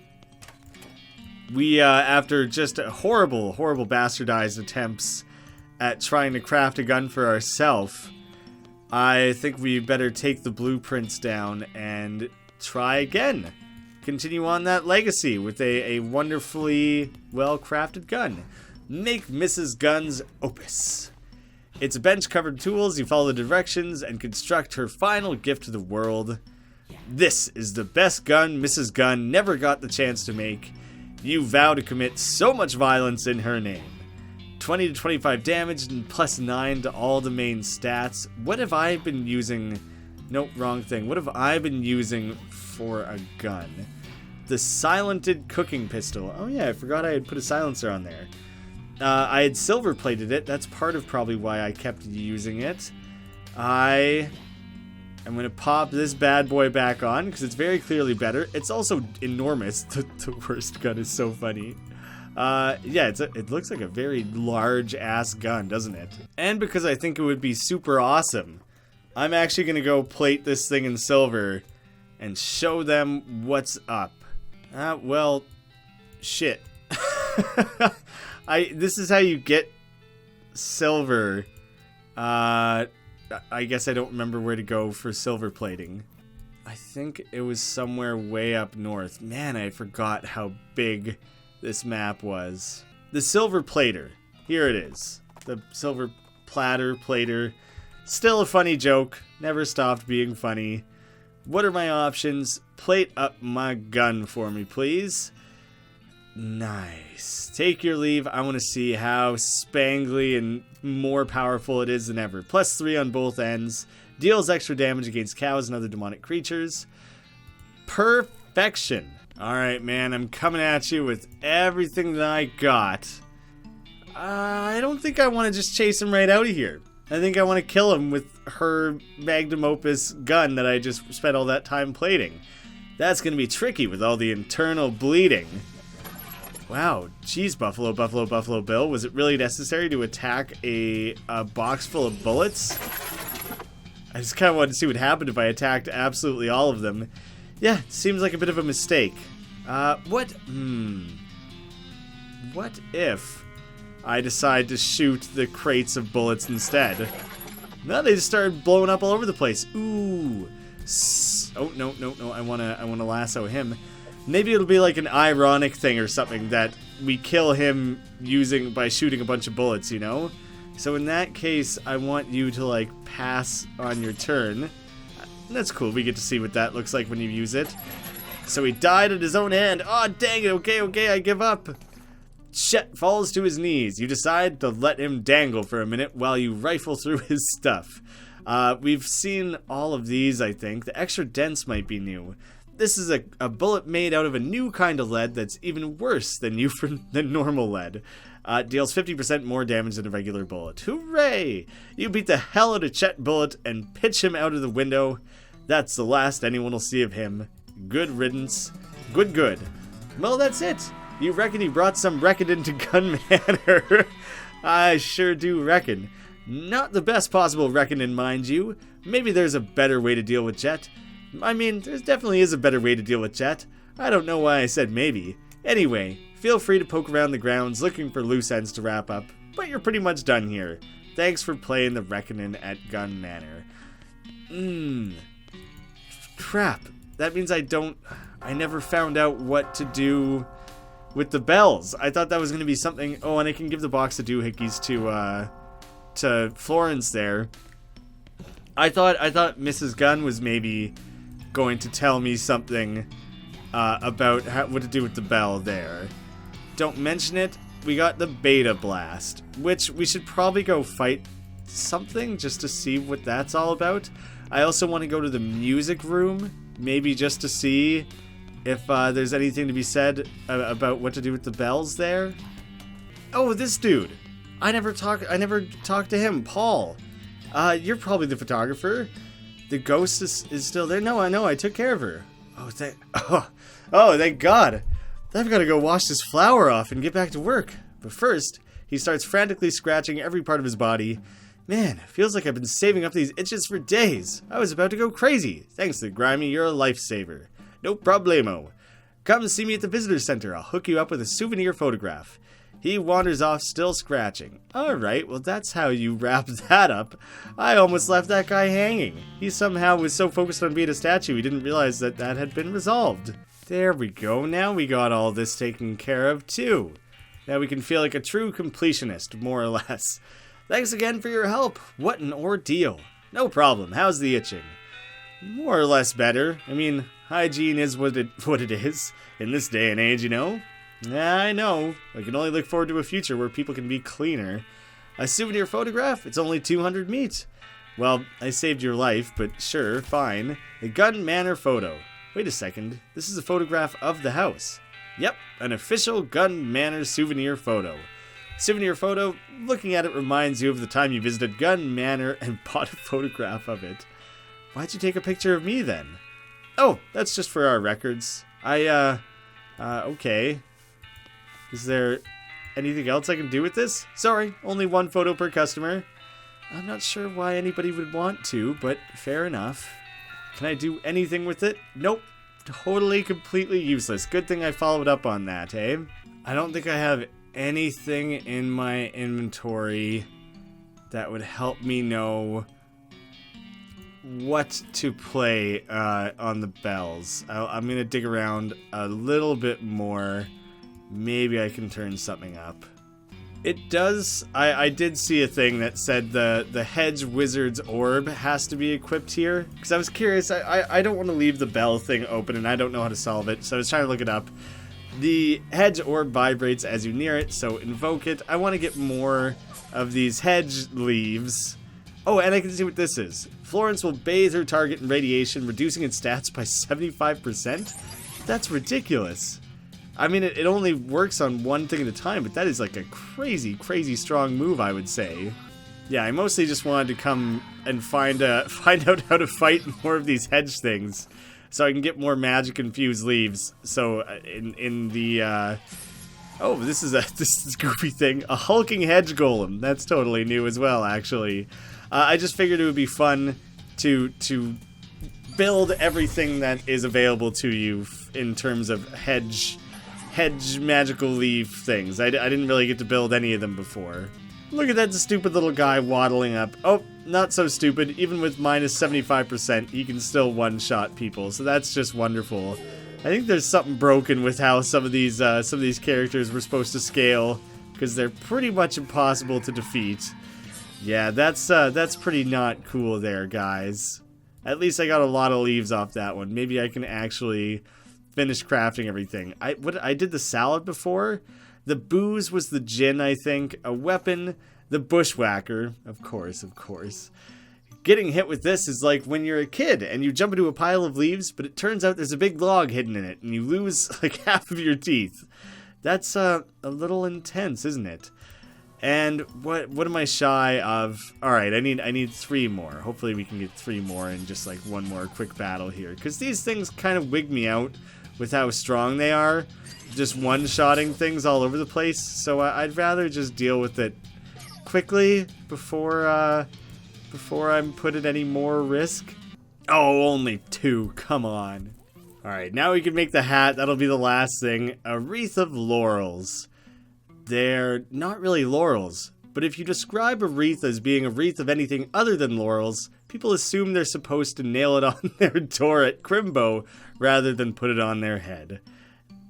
we, after just horrible bastardized attempts at trying to craft a gun for ourselves, I think we better take the blueprints down and try again. Continue on that legacy with a wonderfully well-crafted gun. Make Mrs. Gunn's opus. It's a bench covered in tools. You follow the directions and construct her final gift to the world. This is the best gun Mrs. Gunn never got the chance to make. You vow to commit so much violence in her name. 20 to 25 damage and plus 9 to all the main stats. What have I been using? Nope, wrong thing. What have I been using for a gun? The silented cooking pistol. Oh yeah, I forgot I had put a silencer on there. I had silver plated it. That's part of probably why I kept using it. I'm going to pop this bad boy back on because it's very clearly better. It's also enormous. The worst gun is so funny. Yeah, it looks like a very large-ass gun, doesn't it? And because I think it would be super awesome, I'm actually going to go plate this thing in silver and show them what's up. Well, shit. This is how you get silver. I guess I don't remember where to go for silver plating. I think it was somewhere way up north. Man, I forgot how big this map was. The silver plater. Here it is. The silver plater. Still a funny joke. Never stopped being funny. What are my options? Plate up my gun for me, please. Nice. Take your leave. I want to see how spangly and more powerful it is than ever. Plus 3 on both ends. Deals extra damage against cows and other demonic creatures. Perfection. Alright, man. I'm coming at you with everything that I got. I don't think I want to just chase him right out of here. I think I want to kill him with her magnum opus gun that I just spent all that time plating. That's going to be tricky with all the internal bleeding. Wow, geez, Buffalo Bill. Was it really necessary to attack a box full of bullets? I just kind of wanted to see what happened if I attacked absolutely all of them. Yeah, seems like a bit of a mistake. What if I decide to shoot the crates of bullets instead? No, they just started blowing up all over the place. Ooh. Oh, no. I wanna lasso him. Maybe it'll be like an ironic thing or something that we kill him by shooting a bunch of bullets, you know? So in that case, I want you to, like, pass on your turn. That's cool. We get to see what that looks like when you use it. So he died at his own hand. Oh, dang it. Okay, I give up. Chet falls to his knees. You decide to let him dangle for a minute while you rifle through his stuff. We've seen all of these, I think. The extra dense might be new. This is a bullet made out of a new kind of lead that's even worse than normal lead. Deals 50% more damage than a regular bullet. Hooray! You beat the hell out of Chet Bullet and pitch him out of the window. That's the last anyone will see of him. Good riddance. Good. Well, that's it. You reckon you brought some Reckonin to Gun Manor? I sure do reckon. Not the best possible Reckonin, mind you. Maybe there's a better way to deal with Chet. I mean, there definitely is a better way to deal with Chet. I don't know why I said maybe. Anyway, feel free to poke around the grounds looking for loose ends to wrap up, but you're pretty much done here. Thanks for playing the Reckonin at Gun Manor. Crap. That means I never found out what to do with the bells. I thought that was going to be something. Oh, and I can give the box of doohickeys to Florence there. I thought Mrs. Gunn was maybe going to tell me something about what to do with the bell there. Don't mention it. We got the beta blast, which we should probably go fight something just to see what that's all about. I also want to go to the music room, maybe just to see if there's anything to be said about what to do with the bells there. Oh, this dude. I never talked to him. Paul. You're probably the photographer. The ghost is still there. No, I know. I took care of her. Oh, thank God. I've got to go wash this flour off and get back to work. But first, he starts frantically scratching every part of his body. Man, feels like I've been saving up these itches for days. I was about to go crazy. Thanks to Graeme, you're a lifesaver. No problemo. Come see me at the visitor center. I'll hook you up with a souvenir photograph. He wanders off, still scratching. Alright, well that's how you wrap that up. I almost left that guy hanging. He somehow was so focused on being a statue he didn't realize that had been resolved. There we go, now we got all this taken care of too. Now we can feel like a true completionist, more or less. Thanks again for your help. What an ordeal. No problem, how's the itching? More or less better. I mean, hygiene is what it is in this day and age, you know? Yeah, I know. I can only look forward to a future where people can be cleaner. A souvenir photograph? It's only 200 meat. Well, I saved your life, but sure, fine. The Gun Manor photo. Wait a second. This is a photograph of the house. Yep, an official Gun Manor souvenir photo. Souvenir photo, looking at it reminds you of the time you visited Gun Manor and bought a photograph of it. Why'd you take a picture of me then? Oh, that's just for our records. Okay. Is there anything else I can do with this? Sorry, only one photo per customer. I'm not sure why anybody would want to, but fair enough. Can I do anything with it? Nope. Totally, completely useless. Good thing I followed up on that, eh? I don't think I have anything in my inventory that would help me know what to play on the bells. I'm gonna dig around a little bit more. Maybe I can turn something up. It does. I did see a thing that said the Hedge Wizards Orb has to be equipped here. Because I was curious. I don't want to leave the bell thing open and I don't know how to solve it. So I was trying to look it up. The Hedge Orb vibrates as you near it, so invoke it. I want to get more of these hedge leaves. Oh, and I can see what this is. Florence will bathe her target in radiation, reducing its stats by 75%? That's ridiculous. I mean, it only works on one thing at a time, but that is like a crazy, crazy strong move, I would say. Yeah, I mostly just wanted to come and find out how to fight more of these hedge things, so I can get more magic-infused leaves. So, in the, oh, this is this goofy thing. A hulking hedge golem. That's totally new as well, actually. I just figured it would be fun to build everything that is available to you in terms of hedge magical leaf things. I didn't really get to build any of them before. Look at that stupid little guy waddling up. Oh, not so stupid. Even with minus 75%, he can still one-shot people, so that's just wonderful. I think there's something broken with how some of these characters were supposed to scale, because they're pretty much impossible to defeat. Yeah, that's pretty not cool there, guys. At least I got a lot of leaves off that one. Maybe I can actually finish crafting everything. I did the salad before. The booze was the gin, I think. A weapon, the bushwhacker. Of course, of course. Getting hit with this is like when you're a kid and you jump into a pile of leaves, but it turns out there's a big log hidden in it and you lose like half of your teeth. That's a little intense, isn't it? And what am I shy of? All right, I need 3 more. Hopefully we can get 3 more in just like one more quick battle here, because these things kind of wig me out with how strong they are, just one-shotting things all over the place. So I'd rather just deal with it quickly before I'm put at any more risk. Oh, only 2. Come on. All right, now we can make the hat. That'll be the last thing. A wreath of laurels. They're not really laurels, but if you describe a wreath as being a wreath of anything other than laurels, people assume they're supposed to nail it on their door at Crimbo rather than put it on their head.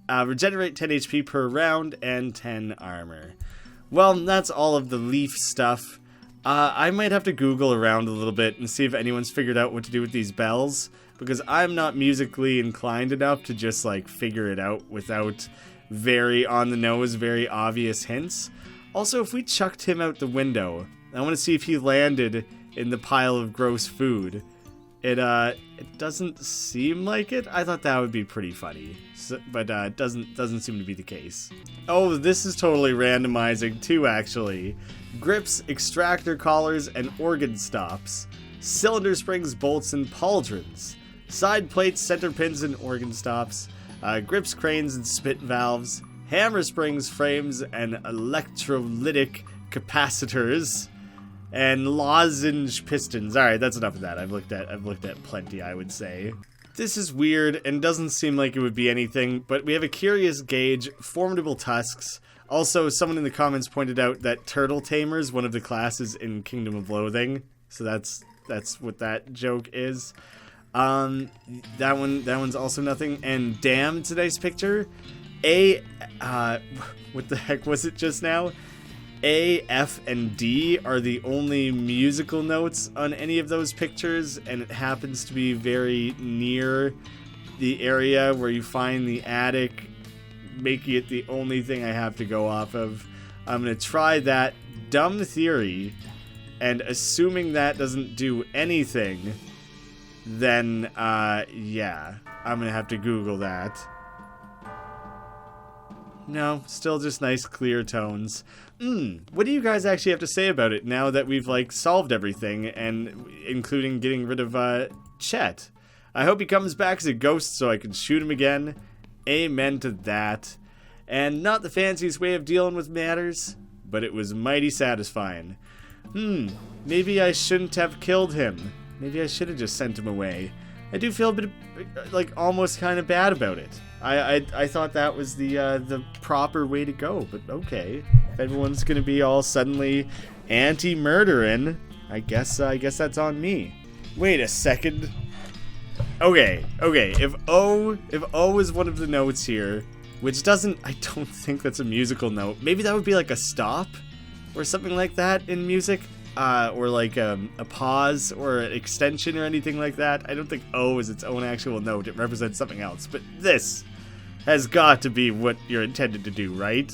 Regenerate 10 HP per round and 10 armor. Well, that's all of the leaf stuff. I might have to Google around a little bit and see if anyone's figured out what to do with these bells, because I'm not musically inclined enough to just like figure it out without very on the nose, very obvious hints. Also, if we chucked him out the window, I want to see if he landed in the pile of gross food. It doesn't seem like it. I thought that would be pretty funny, but it doesn't seem to be the case. Oh, this is totally randomizing too, actually. Grips, extractor collars, and organ stops. Cylinder springs, bolts, and pauldrons. Side plates, center pins, and organ stops. Grips, cranes, and spit valves. Hammer springs, frames, and electrolytic capacitors. And lozenge pistons. Alright, that's enough of that. I've looked at plenty, I would say. This is weird and doesn't seem like it would be anything, but we have a curious gauge, formidable tusks. Also, someone in the comments pointed out that Turtle Tamer is one of the classes in Kingdom of Loathing. So that's what that joke is. That one's also nothing. And damn, it's a nice picture. What the heck was it just now? A, F, and D are the only musical notes on any of those pictures, and it happens to be very near the area where you find the attic, making it the only thing I have to go off of. I'm going to try that dumb theory, and assuming that doesn't do anything, then, yeah, I'm going to have to Google that. No, still just nice clear tones. What do you guys actually have to say about it now that we've, like, solved everything, and including getting rid of, Chet? I hope he comes back as a ghost so I can shoot him again. Amen to that. And not the fanciest way of dealing with matters, but it was mighty satisfying. Maybe I shouldn't have killed him. Maybe I should have just sent him away. I do feel a bit, like, almost kind of bad about it. I thought that was the proper way to go, but okay. If everyone's gonna be all suddenly anti-murdering, I guess that's on me. Wait a second. Okay. If O is one of the notes here, which I don't think that's a musical note. Maybe that would be like a stop or something like that in music. Or like a pause or an extension or anything like that. I don't think O is its own actual note. It represents something else. But this has got to be what you're intended to do, right?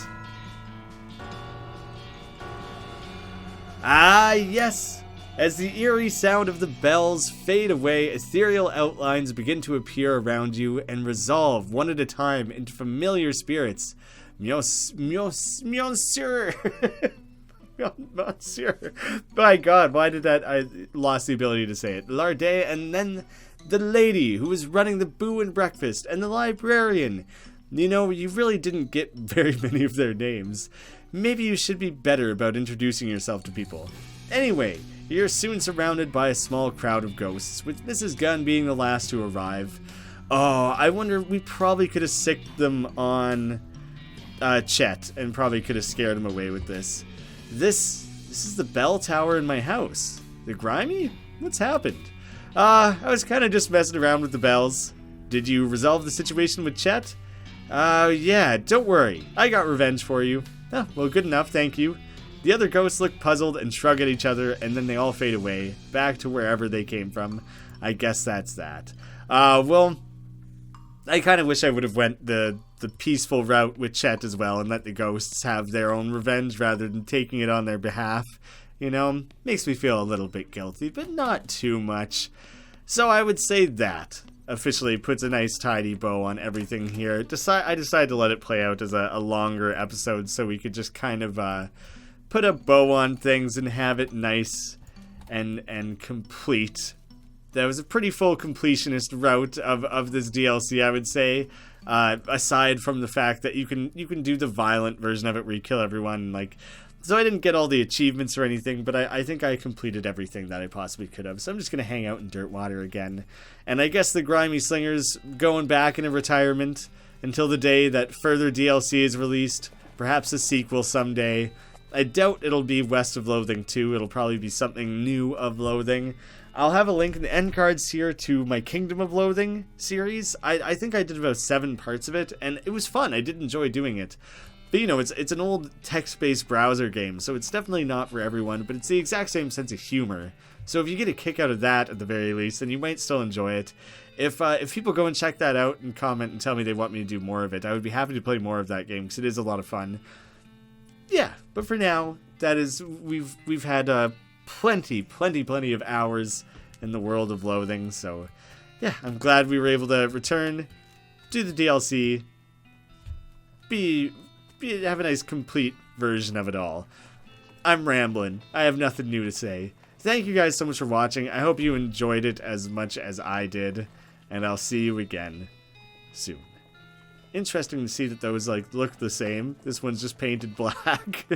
Ah, yes! As the eerie sound of the bells fade away, ethereal outlines begin to appear around you and resolve one at a time into familiar spirits. Monsieur! Monsieur. My God, why did that? I lost the ability to say it. Lardet, and then the lady who was running the boo and breakfast, and the librarian. You know, you really didn't get very many of their names. Maybe you should be better about introducing yourself to people. Anyway, you're soon surrounded by a small crowd of ghosts, with Mrs. Gunn being the last to arrive. Oh, I wonder, we probably could have sicked them on Chet, and probably could have scared him away with this. This is the bell tower in my house. The grimy? What's happened? I was kind of just messing around with the bells. Did you resolve the situation with Chet? Yeah, don't worry. I got revenge for you. Oh, well, good enough, thank you. The other ghosts look puzzled and shrug at each other, and then they all fade away, back to wherever they came from. I guess that's that. Well, I kind of wish I would have went the the peaceful route with Chet as well and let the ghosts have their own revenge rather than taking it on their behalf. You know, makes me feel a little bit guilty, but not too much. So I would say that officially puts a nice tidy bow on everything here. I decided to let it play out as a longer episode so we could just kind of put a bow on things and have it nice and complete. That was a pretty full completionist route of this DLC, I would say. Aside from the fact that you can do the violent version of it where you kill everyone, like. So I didn't get all the achievements or anything, but I think I completed everything that I possibly could have. So I'm just going to hang out in Dirtwater again. And I guess the Grimy Slinger's going back into retirement until the day that further DLC is released. Perhaps a sequel someday. I doubt it'll be West of Loathing 2. It'll probably be something new of Loathing. I'll have a link in the end cards here to my Kingdom of Loathing series. I think I did about 7 parts of it, and it was fun. I did enjoy doing it. But, you know, it's an old text-based browser game, so it's definitely not for everyone, but it's the exact same sense of humor. So if you get a kick out of that, at the very least, then you might still enjoy it. If people go and check that out and comment and tell me they want me to do more of it, I would be happy to play more of that game, because it is a lot of fun. Yeah, but for now, that is, we've had plenty of hours in the world of Loathing, so yeah, I'm glad we were able to return, do the DLC, have a nice complete version of it all. I'm rambling. I have nothing new to say. Thank you guys so much for watching. I hope you enjoyed it as much as I did, and I'll see you again soon. Interesting to see that those look the same. This one's just painted black.